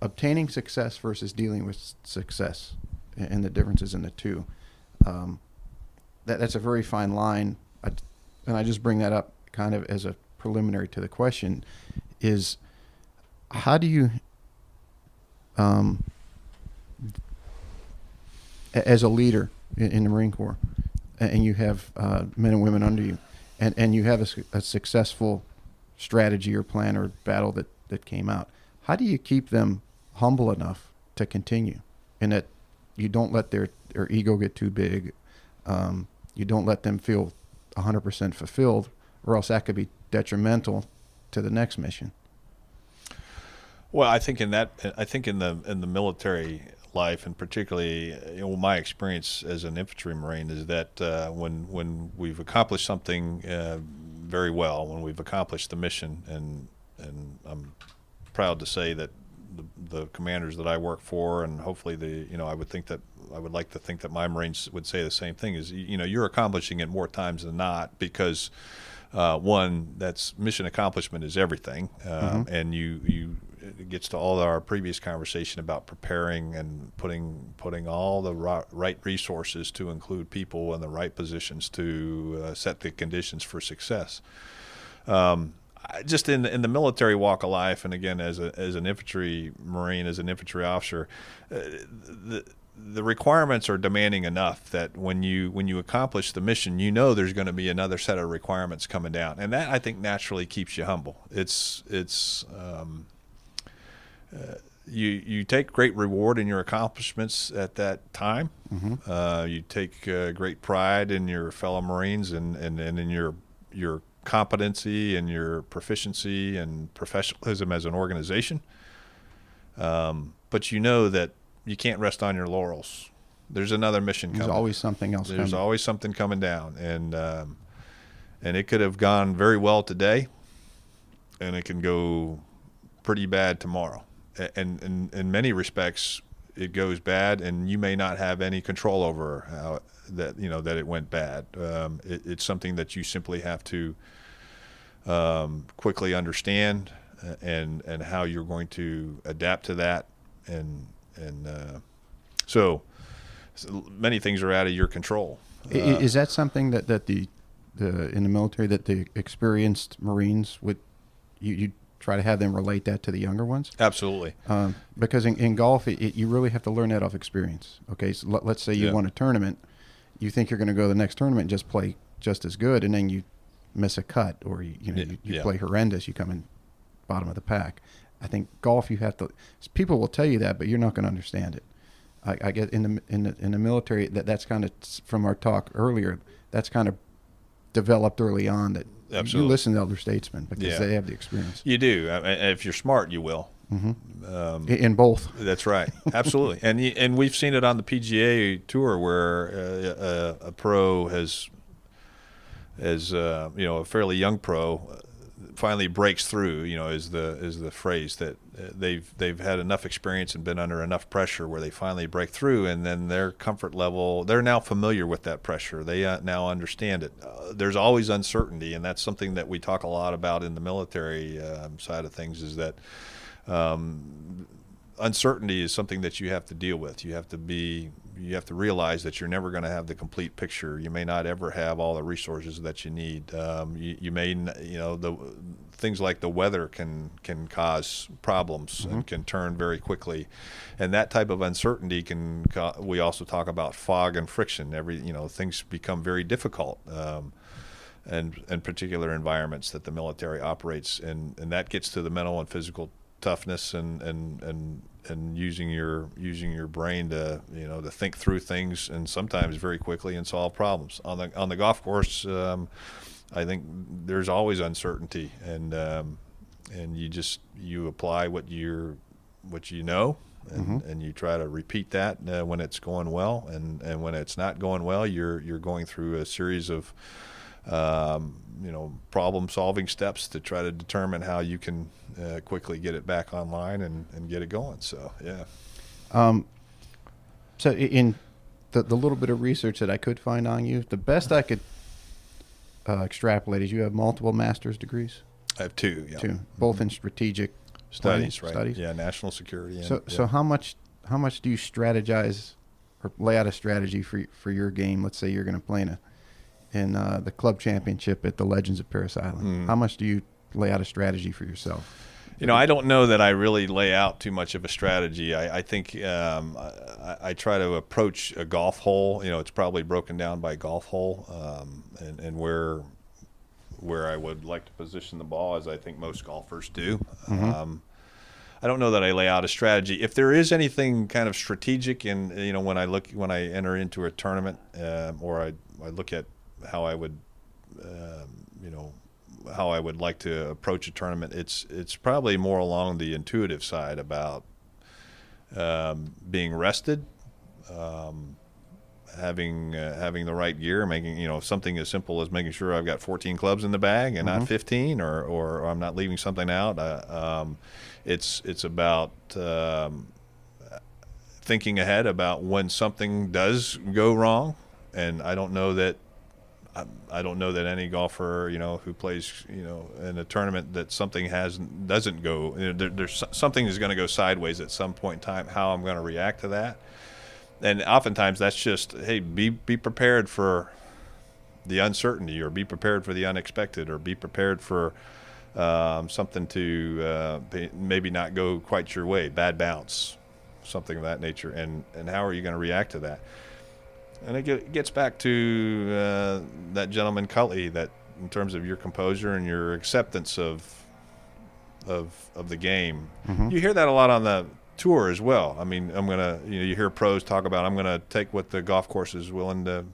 obtaining success versus dealing with success, and the differences in the two. That's a very fine line, and I just bring that up kind of as a preliminary to the question, is how do you, as a leader in the Marine Corps, and you have men and women under you, and you have a successful strategy or plan or battle that came out, how do you keep them humble enough to continue, and that you don't let their ego get too big, you don't let them feel 100% fulfilled, or else that could be detrimental to the next mission? Well, I think in the military life, and particularly, you know, my experience as an infantry Marine, is that when we've accomplished something very well, when we've accomplished the mission, and I'm proud to say that the commanders that I work for, and hopefully I would like to think that my Marines would say the same thing, is, you know, you're accomplishing it more times than not, because one, that's mission accomplishment is everything, and it gets to all our previous conversation about preparing and putting all the right resources to include people in the right positions to set the conditions for success. Just in the military walk of life, and again as an infantry Marine, as an infantry officer, the requirements are demanding enough that when you accomplish the mission, you know there's going to be another set of requirements coming down, and that, I think, naturally keeps you humble. You take great reward in your accomplishments at that time. You take great pride in your fellow Marines and in your competency and your proficiency and professionalism as an organization. But you know that you can't rest on your laurels. There's another mission coming. There's always something else coming. There's always something coming down, and it could have gone very well today, and it can go pretty bad tomorrow. And in many respects, it goes bad, and you may not have any control over how that it went bad. It's something that you simply have to quickly understand, and how you're going to adapt to that, and so many things are out of your control. Is that something that the in the military, that the experienced Marines would you try to have them relate that to the younger ones? Absolutely. Because in golf, you really have to learn that off experience. Okay, so let's say you won a tournament, you think you're going to go to the next tournament and just play just as good, and then you miss a cut, or you play horrendous, you come in bottom of the pack. I think golf, you have to. People will tell you that, but you're not going to understand it. I get in the military, that's kind of, from our talk earlier, that's kind of developed early on, that Absolutely. You listen to elder statesmen because they have the experience. You do. If you're smart, you will. In both. That's right. Absolutely. And we've seen it on the PGA Tour, where a pro has a fairly young pro finally breaks through, is the phrase, that they've had enough experience and been under enough pressure where they finally break through, and then their comfort level, they're now familiar with that pressure. They now understand it. There's always uncertainty, and that's something that we talk a lot about in the military side of things, is that uncertainty is something that you have to deal with. You have to realize that you're never going to have the complete picture. You may not ever have all the resources that you need. You may, the things like the weather can cause problems and can turn very quickly, and that type of uncertainty can. We also talk about fog and friction. Things become very difficult. and particular environments that the military operates in, and that gets to the mental and physical toughness and using your brain to to think through things, and sometimes very quickly, and solve problems. On the golf course, I think there's always uncertainty, and you apply what you know, and you try to repeat that when it's going well, and when it's not going well, you're going through a series of problem-solving steps to try to determine how you can quickly get it back online and get it going. So, yeah. So in the little bit of research that I could find on you, the best I could extrapolate is you have multiple master's degrees? I have two, yeah. Two, both in strategic studies, right? Studies? Yeah, national security. So how much do you strategize or lay out a strategy for your game? Let's say you're going to play in the club championship at the Legends of Paris Island. How much do you lay out a strategy for yourself? I don't know that I really lay out too much of a strategy. I think I try to approach a golf hole. It's probably broken down by golf hole, and where I would like to position the ball, as I think most golfers do. I don't know that I lay out a strategy. If there is anything kind of strategic, and when I enter into a tournament, or I look at how I would, how I would like to approach a tournament, it's probably more along the intuitive side about being rested, having the right gear, making something as simple as making sure I've got 14 clubs in the bag and not 15, or I'm not leaving something out. It's about thinking ahead about when something does go wrong, and I don't know that any golfer who plays in a tournament that something doesn't go, there's something is going to go sideways at some point in time, how I'm going to react to that. And oftentimes that's just, hey, be prepared for the uncertainty, or be prepared for the unexpected, or be prepared for something to maybe not go quite your way, bad bounce, something of that nature, and how are you going to react to that? And it gets back to that gentleman Cully, that in terms of your composure and your acceptance of the game. You hear that a lot on the tour as well. I mean, I'm gonna, you hear pros talk about, I'm gonna take what the golf course is willing to,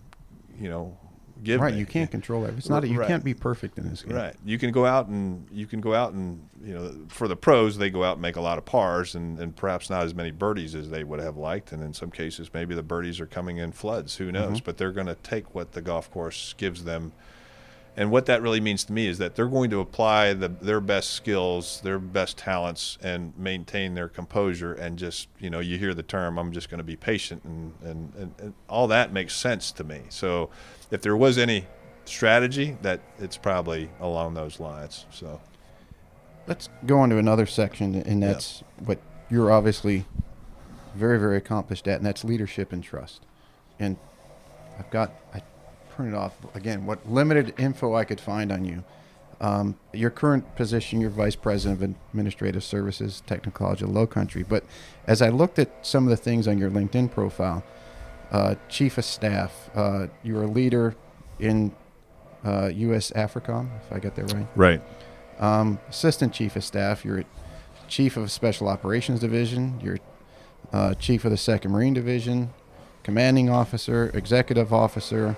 give right. me. You can't control it. It's not. You can't be perfect in this game. Right. You can go out and for the pros, they go out and make a lot of pars and perhaps not as many birdies as they would have liked, and in some cases maybe the birdies are coming in floods. Who knows? But they're going to take what the golf course gives them. And what that really means to me is that they're going to apply their best skills, their best talents, and maintain their composure. And just, you hear the term, I'm just going to be patient, and all that makes sense to me. So if there was any strategy, that it's probably along those lines. So let's go on to another section, and that's what you're obviously very, very accomplished at, and that's leadership and trust. And I printed off again what limited info I could find on you. Your current position, you're Vice President of Administrative Services, Technical College of Low Country. But as I looked at some of the things on your LinkedIn profile, Chief of Staff, you're a leader in U.S. AFRICOM, if I get that right. Right. Assistant Chief of Staff, you're Chief of Special Operations Division, you're Chief of the 2nd Marine Division, Commanding Officer, Executive Officer,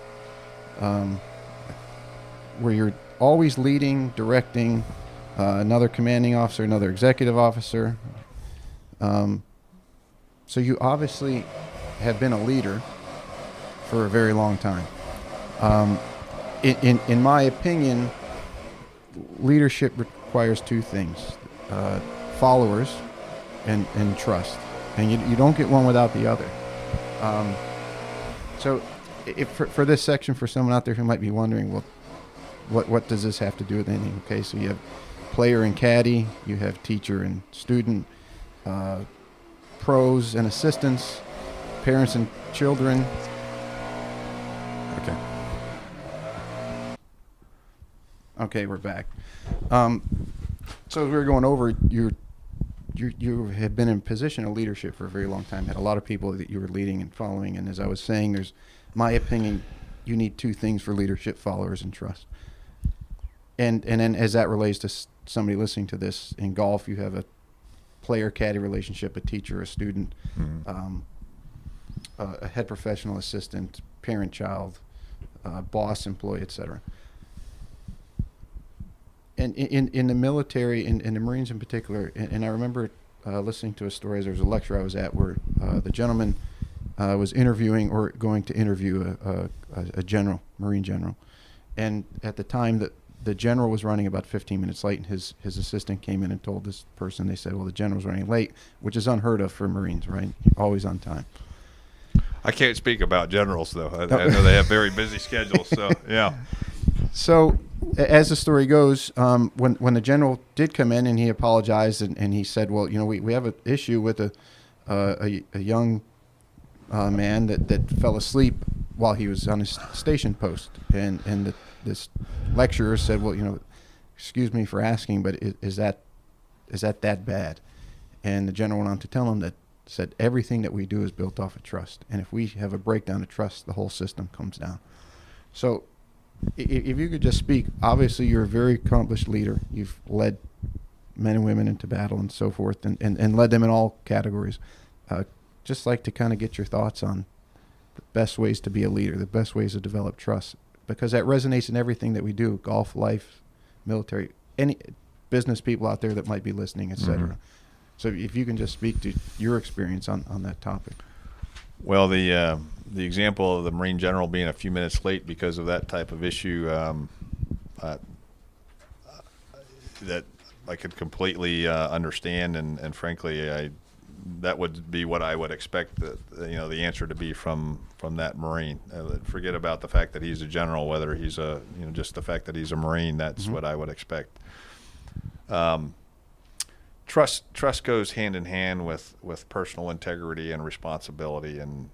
where you're always leading, directing, another commanding officer, another executive officer. So you obviously have been a leader for a very long time. In my opinion, leadership requires two things, followers and trust. And you don't get one without the other. So if for this section, for someone out there who might be wondering, well, what does this have to do with anything? Okay, so you have player and caddy, you have teacher and student, pros and assistants, parents and children. Okay, we're back. So as we were going over, you have been in position of leadership for a very long time, had a lot of people that you were leading and following, and as I was saying, my opinion, you need two things for leadership: followers and trust. And then as that relates to somebody listening to this, in golf, you have a player-caddy relationship, a teacher, a student, a head professional assistant, parent-child, boss, employee, etc. And in the military, in the Marines in particular, and I remember listening to a story, there was a lecture I was at where the gentleman was interviewing or going to interview a general, Marine general. And at the time that the general was running about 15 minutes late, and his assistant came in and told this person, they said, well, the general's running late, which is unheard of for Marines, right? Always on time. I can't speak about generals, though. I know they have very busy schedules, so yeah. So as the story goes, when the general did come in and he apologized and he said, well, we have an issue with a young man that fell asleep while he was on his station post. And this lecturer said, well, excuse me for asking, but is that bad? And the general went on to tell him said everything that we do is built off of trust. And if we have a breakdown of trust, the whole system comes down. So if you could just speak, obviously you're a very accomplished leader. You've led men and women into battle and so forth, and led them in all categories. Just like to kind of get your thoughts on the best ways to be a leader, the best ways to develop trust, because that resonates in everything that we do, golf, life, military, any business people out there that might be listening, etc. Mm-hmm. So if you can just speak to your experience on that topic. Well, the example of the Marine general being a few minutes late because of that type of issue, that I could completely understand, and frankly, that would be what I would expect the answer to be from that Marine. Forget about the fact that he's a general, whether he's just the fact that he's a Marine. That's mm-hmm. what I would expect. Trust goes hand in hand with personal integrity and responsibility, and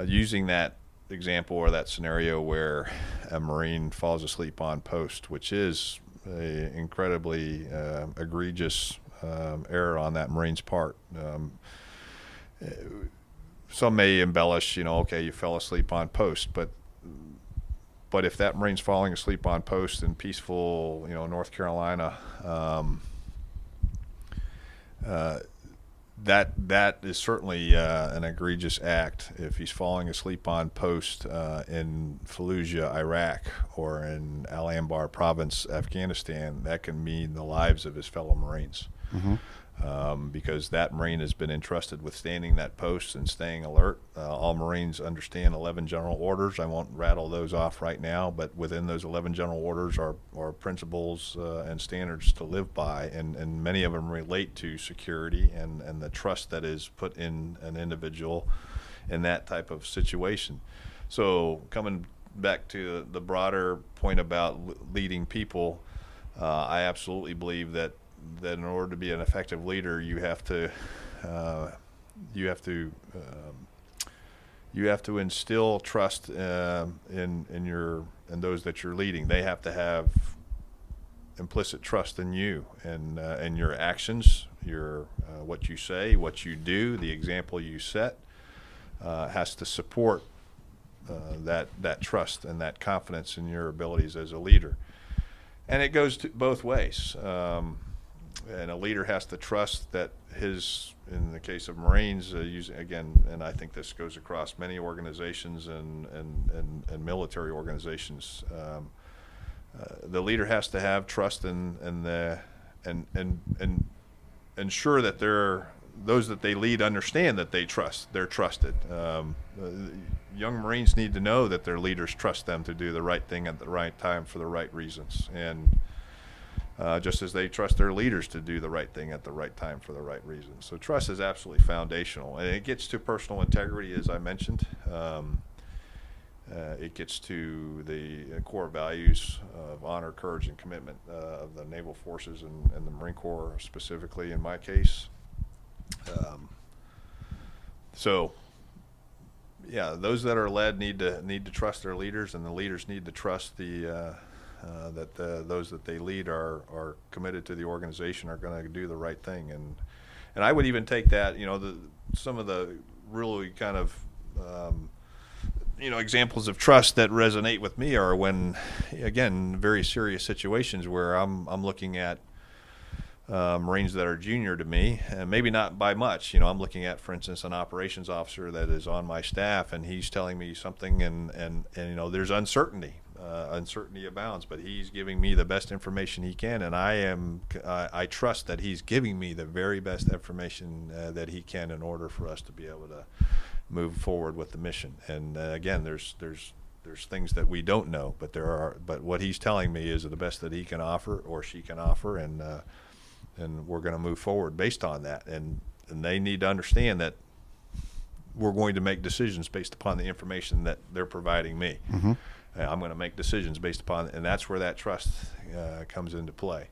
using that example or that scenario where a Marine falls asleep on post, which is a incredibly egregious error on that Marine's part. Some may embellish, okay, you fell asleep on post, but if that Marine's falling asleep on post in peaceful, North Carolina, that is certainly an egregious act. If he's falling asleep on post in Fallujah, Iraq, or in Al Anbar province, Afghanistan, that can mean the lives of his fellow Marines. Mm-hmm. Because that Marine has been entrusted with standing that post and staying alert. All Marines understand 11 general orders. I won't rattle those off right now, but within those 11 general orders are principles and standards to live by, and many of them relate to security and the trust that is put in an individual in that type of situation. So coming back to the broader point about leading people, I absolutely believe that in order to be an effective leader, you have to instill trust in those that you're leading. They have to have implicit trust in you and your actions, what you say, what you do, the example you set has to support that trust and that confidence in your abilities as a leader. And it goes both ways. And a leader has to trust that in the case of Marines, and I think this goes across many organizations and military organizations, the leader has to have trust and ensure that those that they lead understand that they're trusted. Young Marines need to know that their leaders trust them to do the right thing at the right time for the right reasons, and just as they trust their leaders to do the right thing at the right time for the right reasons. So trust is absolutely foundational, and it gets to personal integrity, as I mentioned. It gets to the core values of honor, courage, and commitment of the naval forces and the Marine Corps specifically in my case. Those that are led need to trust their leaders, and the leaders need to trust that those that they lead are committed to the organization, are going to do the right thing. And I would even take that, some of the really kind of examples of trust that resonate with me are when, again, very serious situations where I'm looking at Marines that are junior to me, and maybe not by much. I'm looking at, for instance, an operations officer that is on my staff, and he's telling me something, and there's uncertainty. Uncertainty abounds, but he's giving me the best information he can, and I trust that he's giving me the very best information that he can in order for us to be able to move forward with the mission. And again, there's things that we don't know, but what he's telling me is the best that he can offer or she can offer, and we're going to move forward based on that. And they need to understand that we're going to make decisions based upon the information that they're providing me. Mm-hmm. I'm going to make decisions based upon, and that's where that trust comes into play.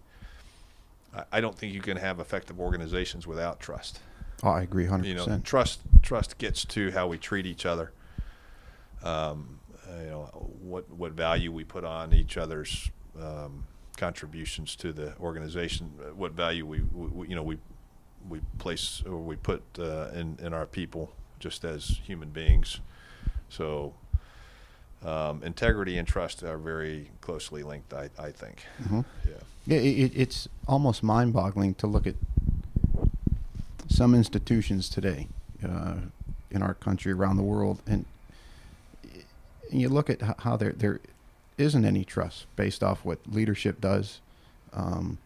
I don't think you can have effective organizations without trust. Oh, I agree 100%. Trust gets to how we treat each other. What value we put on each other's contributions to the organization. What value we place or we put in our people just as human beings. So integrity and trust are very closely linked, I think. Mm-hmm. Yeah, it's almost mind-boggling to look at some institutions today in our country, around the world, and you look at how there isn't any trust based off what leadership does. The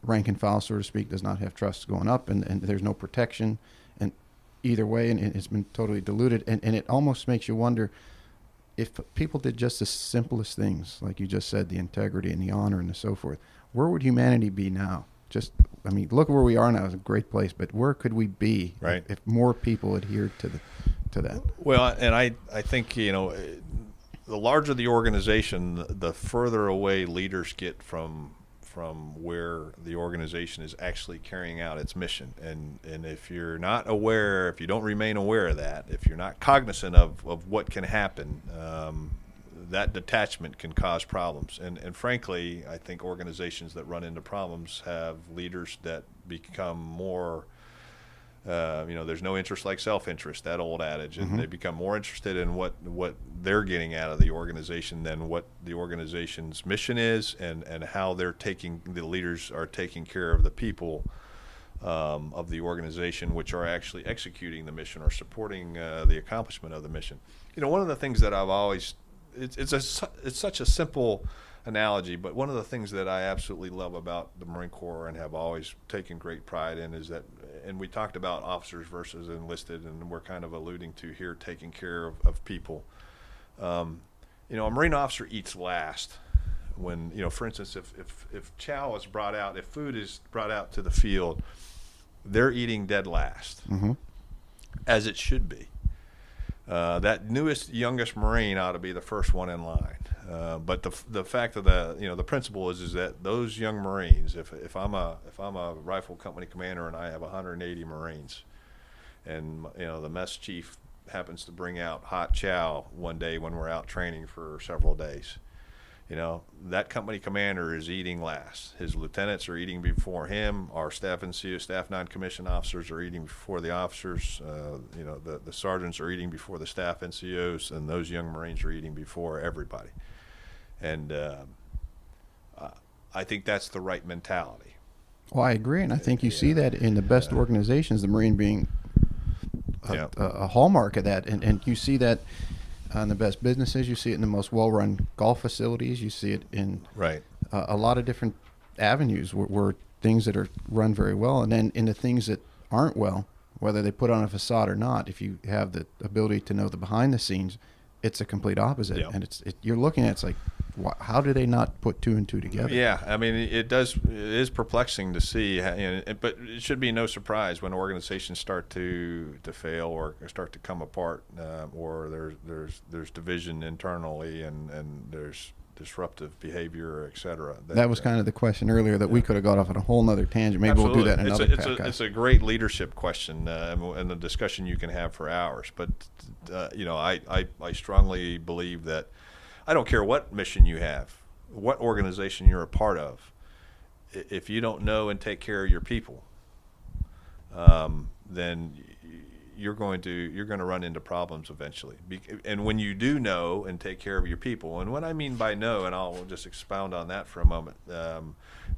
rank and file, so to speak, does not have trust going up, and there's no protection, and either way, and it's been totally diluted, and it almost makes you wonder if people did just the simplest things, like you just said, the integrity and the honor and so forth, where would humanity be now? Look where we are now. It's a great place, but where could we be if more people adhered to that? Well, and I think, the larger the organization, the further away leaders get from where the organization is actually carrying out its mission. And if you're not aware, if you don't remain aware of that, if you're not cognizant of what can happen, that detachment can cause problems. And frankly, I think organizations that run into problems have leaders that become more, there's no interest like self-interest, that old adage, and they become more interested in what they're getting out of the organization than what the organization's mission is, and how the leaders are taking care of the people of the organization, which are actually executing the mission or supporting the accomplishment of the mission. One of the things that I've always it's such a simple analogy, but one of the things that I absolutely love about the Marine Corps and have always taken great pride in is that, and we talked about officers versus enlisted, and we're kind of alluding to here taking care of people. A Marine officer eats last. When, for instance, if chow is brought out, if food is brought out to the field, they're eating dead last, as it should be. That newest, youngest Marine ought to be the first one in line. But the fact of the principle is that those young Marines, if I'm a rifle company commander and I have 180 Marines, and the mess chief happens to bring out hot chow one day when we're out training for several days, that company commander is eating last. His lieutenants are eating before him. Our staff NCOs, staff non-commissioned officers are eating before the officers. The sergeants are eating before the staff NCOs, and those young Marines are eating before everybody. And I think that's the right mentality. Well, I agree, and I think you see that in the best organizations, the Marine being a hallmark of that, and you see that in the best businesses. You see it in the most well-run golf facilities. You see it in a lot of different avenues where things that are run very well, and then in the things that aren't well, whether they put on a facade or not, if you have the ability to know the behind the scenes, it's a complete opposite. Yeah. And you're looking at it's like, how do they not put two and two together? Yeah, I mean, it is perplexing to see, but it should be no surprise when organizations start to fail or start to come apart, or there's division internally and there's disruptive behavior, et cetera. That was kind of the question earlier that we could have got off on a whole nother tangent. Maybe Absolutely. We'll do that in another podcast. It's a great leadership question, and the discussion you can have for hours. But I strongly believe that I don't care what mission you have, what organization you're a part of, if you don't know and take care of your people, then you're going to run into problems eventually. And when you do know and take care of your people, and what I mean by know, and I'll just expound on that for a moment.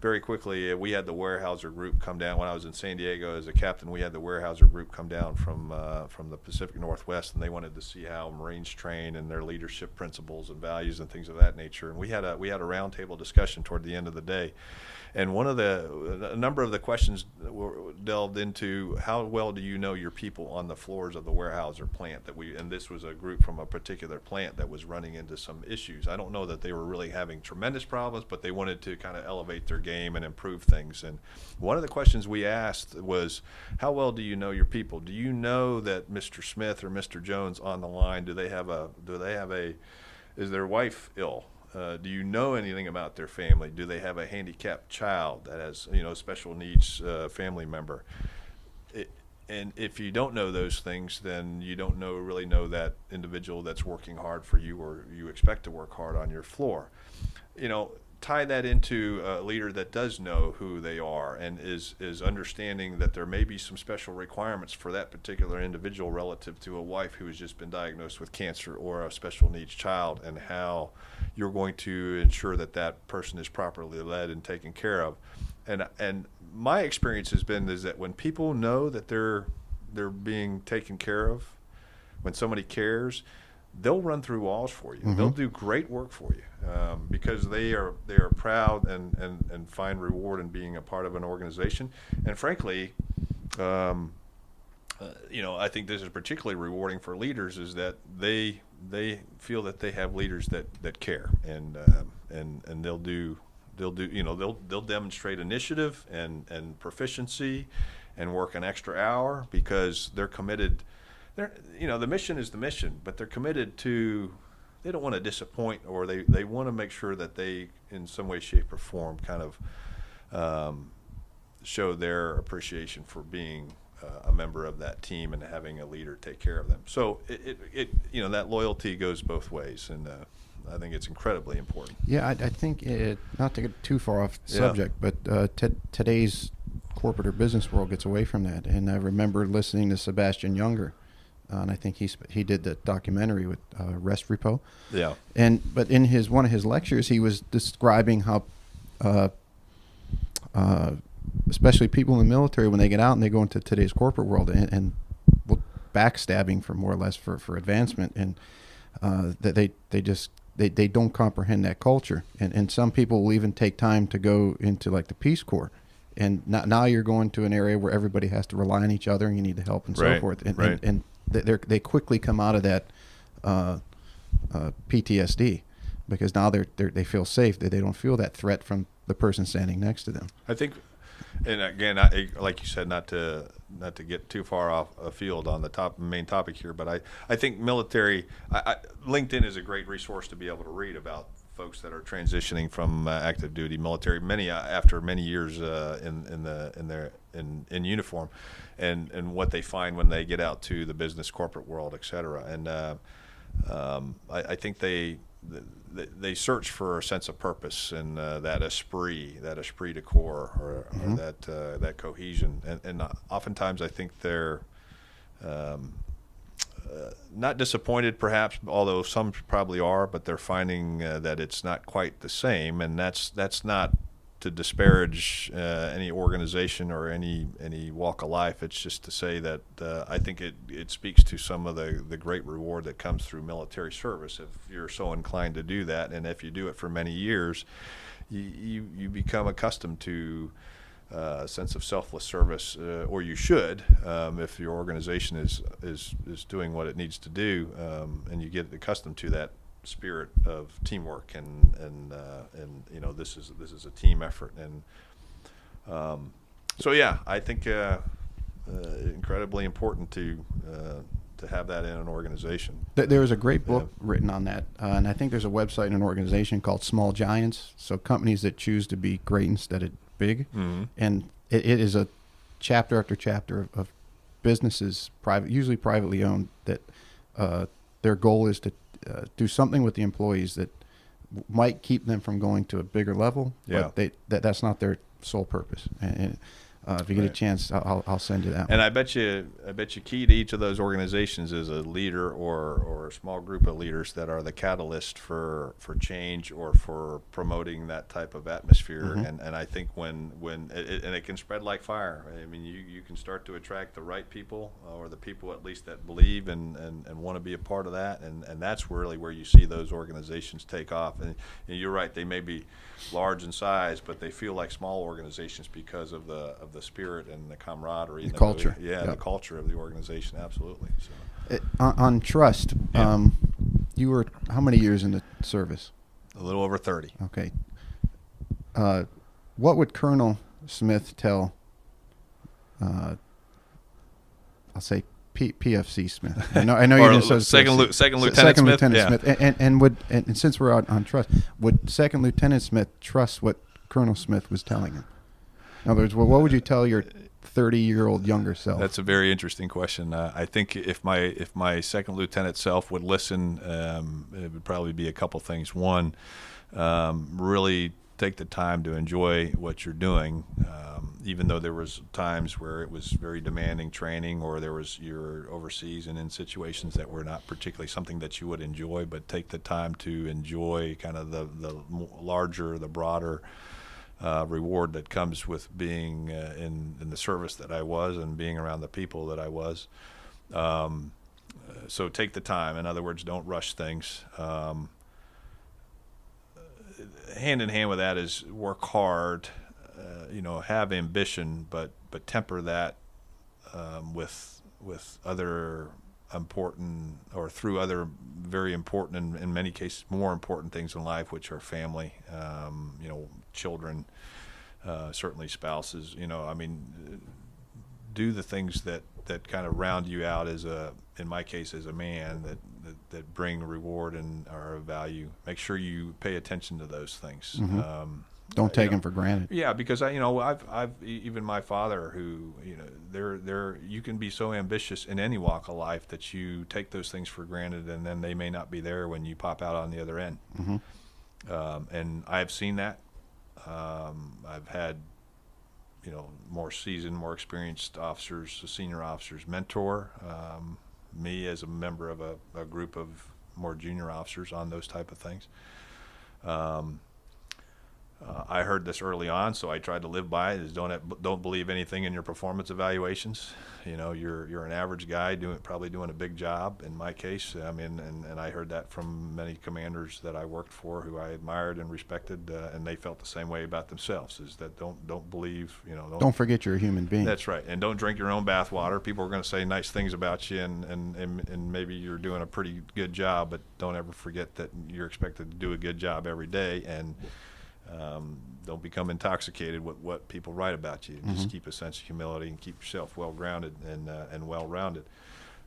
Very quickly, we had the Weyerhaeuser group come down when I was in San Diego as a captain. We had the Weyerhaeuser group come down from the Pacific Northwest, and they wanted to see how Marines train and their leadership principles and values and things of that nature. And we had a roundtable discussion toward the end of the day. And a number of the questions were delved into how well do you know your people on the floors of the Weyerhaeuser plant and this was a group from a particular plant that was running into some issues. I don't know that they were really having tremendous problems, but they wanted to kind of elevate their game and improve things. And one of the questions we asked was, how well do you know your people? Do you know that Mr. Smith or Mr. Jones on the line, is their wife ill? Do you know anything about their family? Do they have a handicapped child that has, special needs family member? And if you don't know those things, then you don't really know that individual that's working hard for you or you expect to work hard on your floor. Tie that into a leader that does know who they are and is understanding that there may be some special requirements for that particular individual relative to a wife who has just been diagnosed with cancer or a special needs child, and how you're going to ensure that that person is properly led and taken care of. And my experience has been is that when people know that they're being taken care of, when somebody cares, they'll run through walls for you. Mm-hmm. They'll do great work for you because they are proud and find reward in being a part of an organization. And frankly, I think this is particularly rewarding for leaders is that they feel that they have leaders that care and they'll demonstrate initiative and proficiency and work an extra hour because they're committed. The mission is the mission, but they're committed to, they don't want to disappoint, or they want to make sure that they, in some way, shape, or form, kind of show their appreciation for being a member of that team and having a leader take care of them. So that loyalty goes both ways, and I think it's incredibly important. Yeah, I think not to get too far off the subject, but today's corporate or business world gets away from that. And I remember listening to Sebastian Junger. And I think he did the documentary with Rest Repo. Yeah. But in one of his lectures, he was describing how, especially people in the military, when they get out and they go into today's corporate world and backstabbing for more or less for advancement, and that they don't comprehend that culture. And some people will even take time to go into like the Peace Corps. And now you're going to an area where everybody has to rely on each other and you need to help and so forth. And they quickly come out of that PTSD because now they feel safe. They don't feel that threat from the person standing next to them. I think, and again, like you said, not to get too far off afield on the main topic here, but I think military. LinkedIn is a great resource to be able to read about folks that are transitioning from active duty military, many after many years in uniform, and what they find when they get out to the business corporate world, et cetera. And I think they search for a sense of purpose and that esprit de corps, or that cohesion. And oftentimes I think they're not disappointed, perhaps, although some probably are, but they're finding that it's not quite the same, and that's not to disparage any organization or any walk of life. It's just to say that I think it speaks to some of the great reward that comes through military service if you're so inclined to do that, and if you do it for many years, you become accustomed to a sense of selfless service, or you should, if your organization is doing what it needs to do, and you get accustomed to that spirit of teamwork and this is a team effort, and I think incredibly important to have that in an organization. There was a great book written on that, and I think there's a website and an organization called Small Giants, so companies that choose to be great instead of big. Mm-hmm. And it is a chapter after chapter of businesses, usually privately owned, that their goal is to do something with the employees that might keep them from going to a bigger level, but that's not their sole purpose. And If you get a chance, I'll send you that one. And I bet you key to each of those organizations is a leader or a small group of leaders that are the catalyst for change or for promoting that type of atmosphere. And I think when it can spread like fire. I mean, you can start to attract the right people, or the people at least that believe and want to be a part of that. And that's really where you see those organizations take off. And you're right, they may be large in size, but they feel like small organizations because of the spirit and the camaraderie, the culture. The culture of the organization. Absolutely. So. On trust, you were how many years in the service? A little over 30. Okay. What would Colonel Smith tell? I'll say PFC Smith. I know you didn't say Second Lieutenant Smith. And and since we're out on trust, would Second Lieutenant Smith trust what Colonel Smith was telling him? In other words, what would you tell your 30-year-old younger self? That's a very interesting question. I think if my second lieutenant self would listen, it would probably be a couple things. One, really take the time to enjoy what you're doing, even though there was times where it was very demanding training, or you're overseas and in situations that were not particularly something that you would enjoy. But take the time to enjoy kind of the larger, the broader reward that comes with being in the service that I was and being around the people that I was. So take the time. In other words, don't rush things. Hand in hand with that is work hard, have ambition, but temper that with other important, or through other very important and in many cases more important things in life, which are family, children, certainly spouses. Do the things that kind of round you out in my case as a man, that bring reward and are of value. Make sure you pay attention to those things. Don't take them for granted. Yeah, because I've even my father, who you can be so ambitious in any walk of life that you take those things for granted, and then they may not be there when you pop out on the other end. And I've seen that. I've had more seasoned, more experienced officers, senior officers mentor me as a member of a group of more junior officers on those type of things. I heard this early on, so I tried to live by it. Is don't believe anything in your performance evaluations. You're an average guy probably doing a big job. In my case, and I heard that from many commanders that I worked for, who I admired and respected, and they felt the same way about themselves. Is that don't believe, don't forget you're a human being. That's right, and don't drink your own bathwater. People are going to say nice things about you, and maybe you're doing a pretty good job, but don't ever forget that you're expected to do a good job every day, and don't become intoxicated with what people write about you. Just keep a sense of humility and keep yourself well-grounded and well-rounded.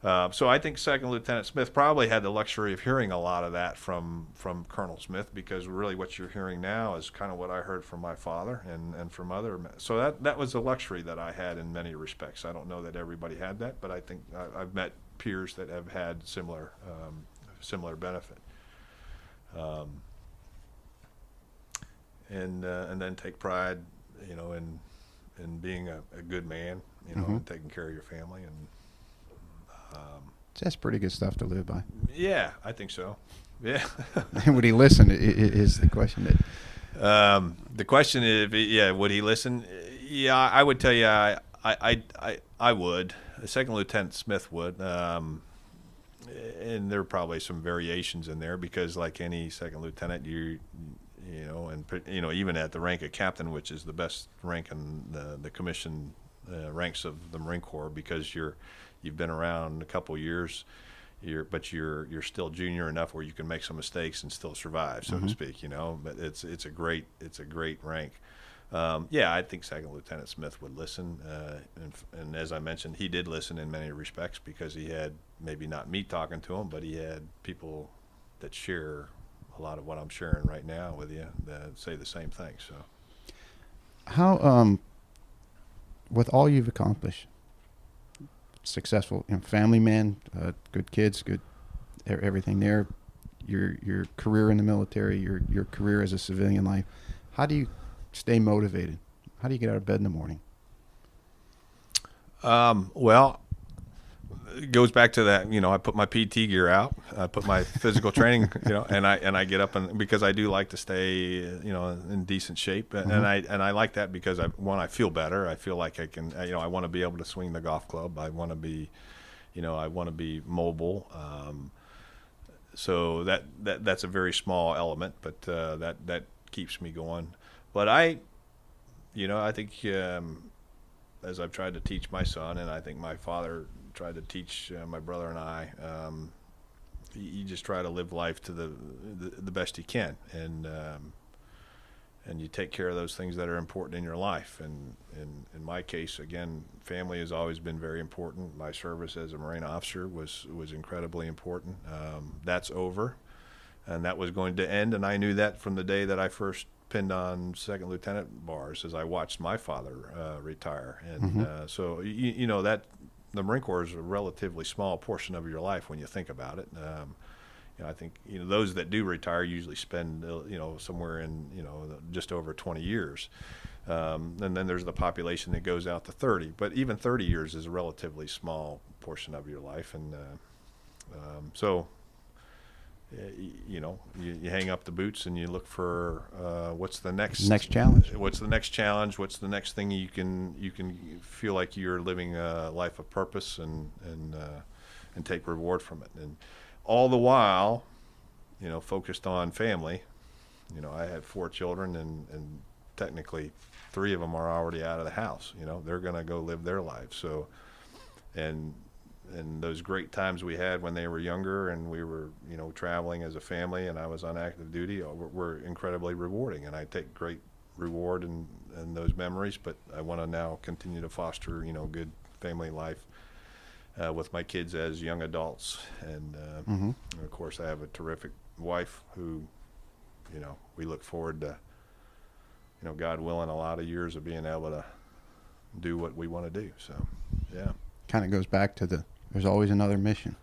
So I think Second Lieutenant Smith probably had the luxury of hearing a lot of that from Colonel Smith, because really what you're hearing now is kind of what I heard from my father and from other men. So that was a luxury that I had in many respects. I don't know that everybody had that, but I think I've met peers that have had similar benefit. And then take pride, in being a good man, and taking care of your family, and that's pretty good stuff to live by. Yeah, I think so. Yeah. Would he listen? Is the question. The question is, would he listen? Yeah, I would tell you, I would. Second Lieutenant Smith would. And there are probably some variations in there, because like any second lieutenant, even at the rank of captain, which is the best rank in the commission ranks of the Marine Corps, because you've been around a couple years, but you're still junior enough where you can make some mistakes and still survive, so to speak. But it's a great rank. I think Second Lieutenant Smith would listen, and as I mentioned, he did listen in many respects, because he had maybe not me talking to him, but he had people that share a lot of what I'm sharing right now with you that say the same thing. So, how, with all you've accomplished, successful, family man, good kids, good everything there, your career in the military, your career as a civilian life, how do you stay motivated? How do you get out of bed in the morning? Well, it goes back to that. I put my PT gear out, I put my physical training, and I get up, and because I do like to stay, in decent shape, and I like that because I feel better. I feel like I can, I want to be able to swing the golf club. I want to be, mobile. So that's a very small element, but that keeps me going. But I think as I've tried to teach my son, and I think my father tried to teach my brother and I, you just try to live life to the best you can, and you take care of those things that are important in your life. And in my case, again, family has always been very important. My service as a Marine officer was incredibly important. That's over, and that was going to end, and I knew that from the day that I first pinned on second lieutenant bars, as I watched my father retire. And so that the Marine Corps is a relatively small portion of your life when you think about it. I think those that do retire usually spend somewhere in just over 20 years, and then there's the population that goes out to 30. But even 30 years is a relatively small portion of your life, and so you hang up the boots and you look for what's the next challenge. What's the next challenge? What's the next thing you can feel like you're living a life of purpose and take reward from it, and all the while, focused on family. I had 4 children, and technically 3 of them are already out of the house. They're going to go live their lives. So, and those great times we had when they were younger and we were, traveling as a family and I was on active duty were incredibly rewarding. And I take great reward in those memories, but I want to now continue to foster, good family life with my kids as young adults. And of course, I have a terrific wife who, we look forward to, God willing, a lot of years of being able to do what we want to do. So, yeah. Kind of goes back to there's always another mission.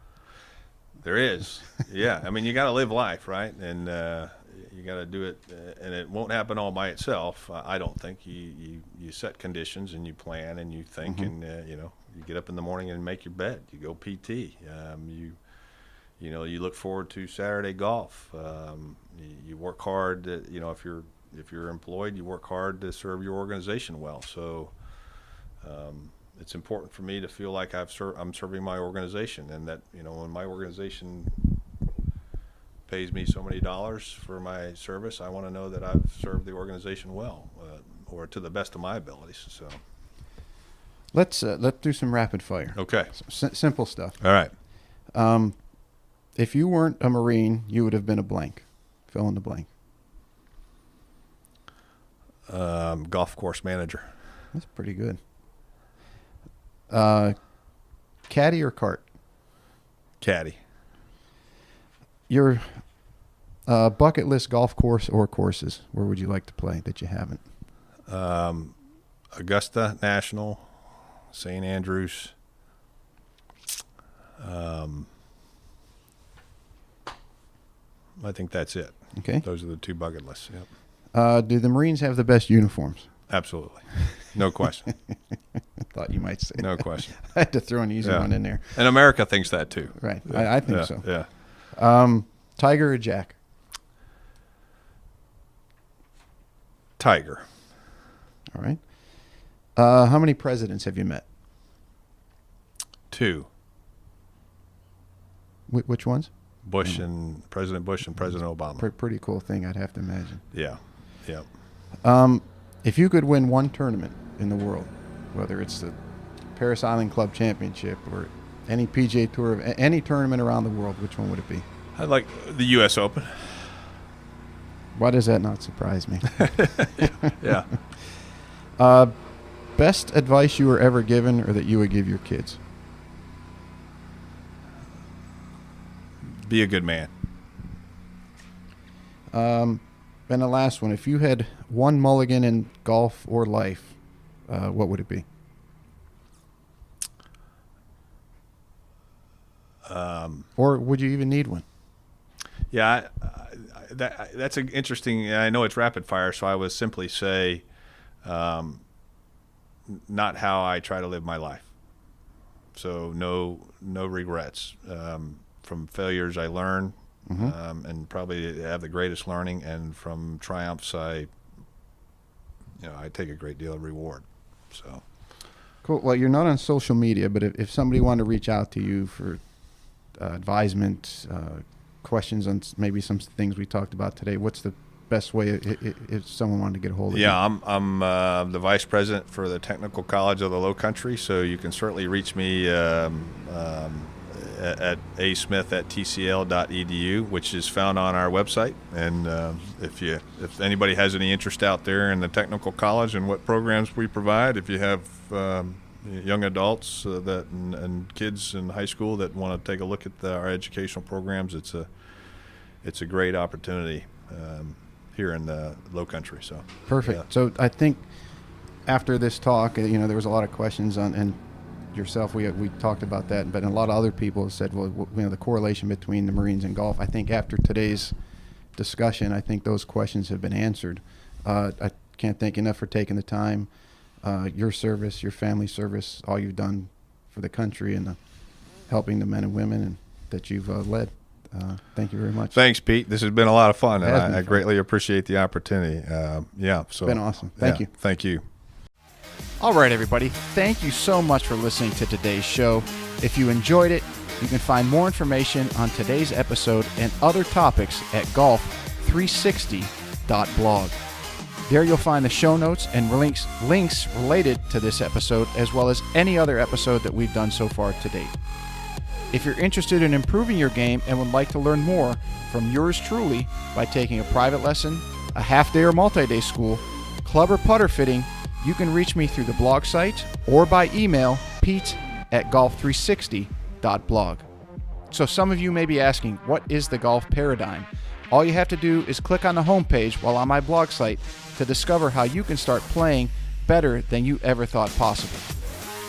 There is. Yeah. I mean, you got to live life, right? And you got to do it, and it won't happen all by itself. I don't think. You set conditions and you plan and you think, and you get up in the morning and make your bed. You go PT. You look forward to Saturday golf. You work hard. If you're employed, you work hard to serve your organization well. So it's important for me to feel like I'm serving my organization, and that when my organization pays me so many dollars for my service, I want to know that I've served the organization well, or to the best of my abilities. So let's do some rapid fire. Okay. Simple stuff. All right. If you weren't a Marine, you would have been a blank. Fill in the blank. Golf course manager. That's pretty good. Caddy or cart? Caddy. Your bucket list golf course or courses, where would you like to play that you haven't? Augusta National, St. Andrews. I think that's it. Okay. Those are the 2 bucket lists. Yep. Do the Marines have the best uniforms? Absolutely. No question. Thought you might say no that. question. I had to throw an easy one in there. And America thinks that too. Right. Yeah. I think so. Yeah. Tiger or Jack? Tiger. All right. How many presidents have you met? 2. Which ones? President Bush and President Obama. Pretty cool thing, I'd have to imagine. Yeah. Yeah. If you could win one tournament in the world, whether it's the Paris Island Club Championship or any PGA Tour, any tournament around the world, which one would it be? I'd like the U.S. Open. Why does that not surprise me? Yeah. Best advice you were ever given or that you would give your kids? Be a good man. And the last one, if you had one mulligan in golf or life, what would it be? Or would you even need one? Yeah, that's an interesting. I know it's rapid fire, so I would simply say, not how I try to live my life. So no regrets. From failures, I learn, and probably have the greatest learning. And from triumphs, I take a great deal of reward. So. Cool. Well, you're not on social media, but if somebody wanted to reach out to you for advisement, questions on maybe some things we talked about today, what's the best way if someone wanted to get a hold of you? Yeah, I'm the vice president for the Technical College of the Low Country, so you can certainly reach me at asmith@tcl.edu, which is found on our website. And if anybody has any interest out there in the technical college and what programs we provide, if you have young adults and kids in high school that want to take a look at our educational programs, it's a great opportunity here in the Low Country. So perfect. Yeah. So I think after this talk, there was a lot of questions on, and yourself, we talked about that, but a lot of other people have said, well, the correlation between the Marines and golf. I think after today's discussion, I think those questions have been answered. I can't thank you enough for taking the time, your service, your family service, all you've done for the country and helping the men and women that you've led. Thank you very much. Thanks, Pete. This has been a lot of fun, and I fun. greatly appreciate the opportunity. So It's been awesome. Thank you. Thank you. All right, everybody. Thank you so much for listening to today's show. If you enjoyed it, you can find more information on today's episode and other topics at golf360.blog. There you'll find the show notes and links related to this episode, as well as any other episode that we've done so far to date. If you're interested in improving your game and would like to learn more from yours truly by taking a private lesson, a half-day or multi-day school, club or putter fitting, you can reach me through the blog site or by email, pete@golf360.blog. So some of you may be asking, what is the golf paradigm? All you have to do is click on the homepage while on my blog site to discover how you can start playing better than you ever thought possible.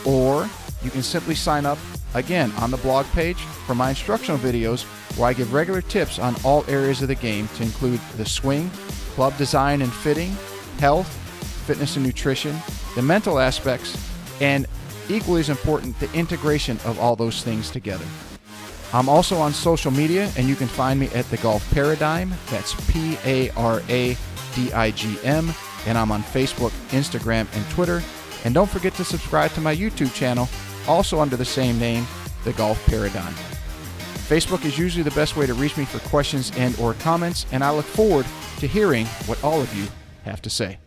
Or you can simply sign up again on the blog page for my instructional videos where I give regular tips on all areas of the game to include the swing, club design and fitting, health, fitness and nutrition, the mental aspects, and equally as important, the integration of all those things together. I'm also on social media, and you can find me at The Golf Paradigm. That's PARADIGM. And I'm on Facebook, Instagram, and Twitter. And don't forget to subscribe to my YouTube channel, also under the same name, The Golf Paradigm. Facebook is usually the best way to reach me for questions and or comments, and I look forward to hearing what all of you have to say.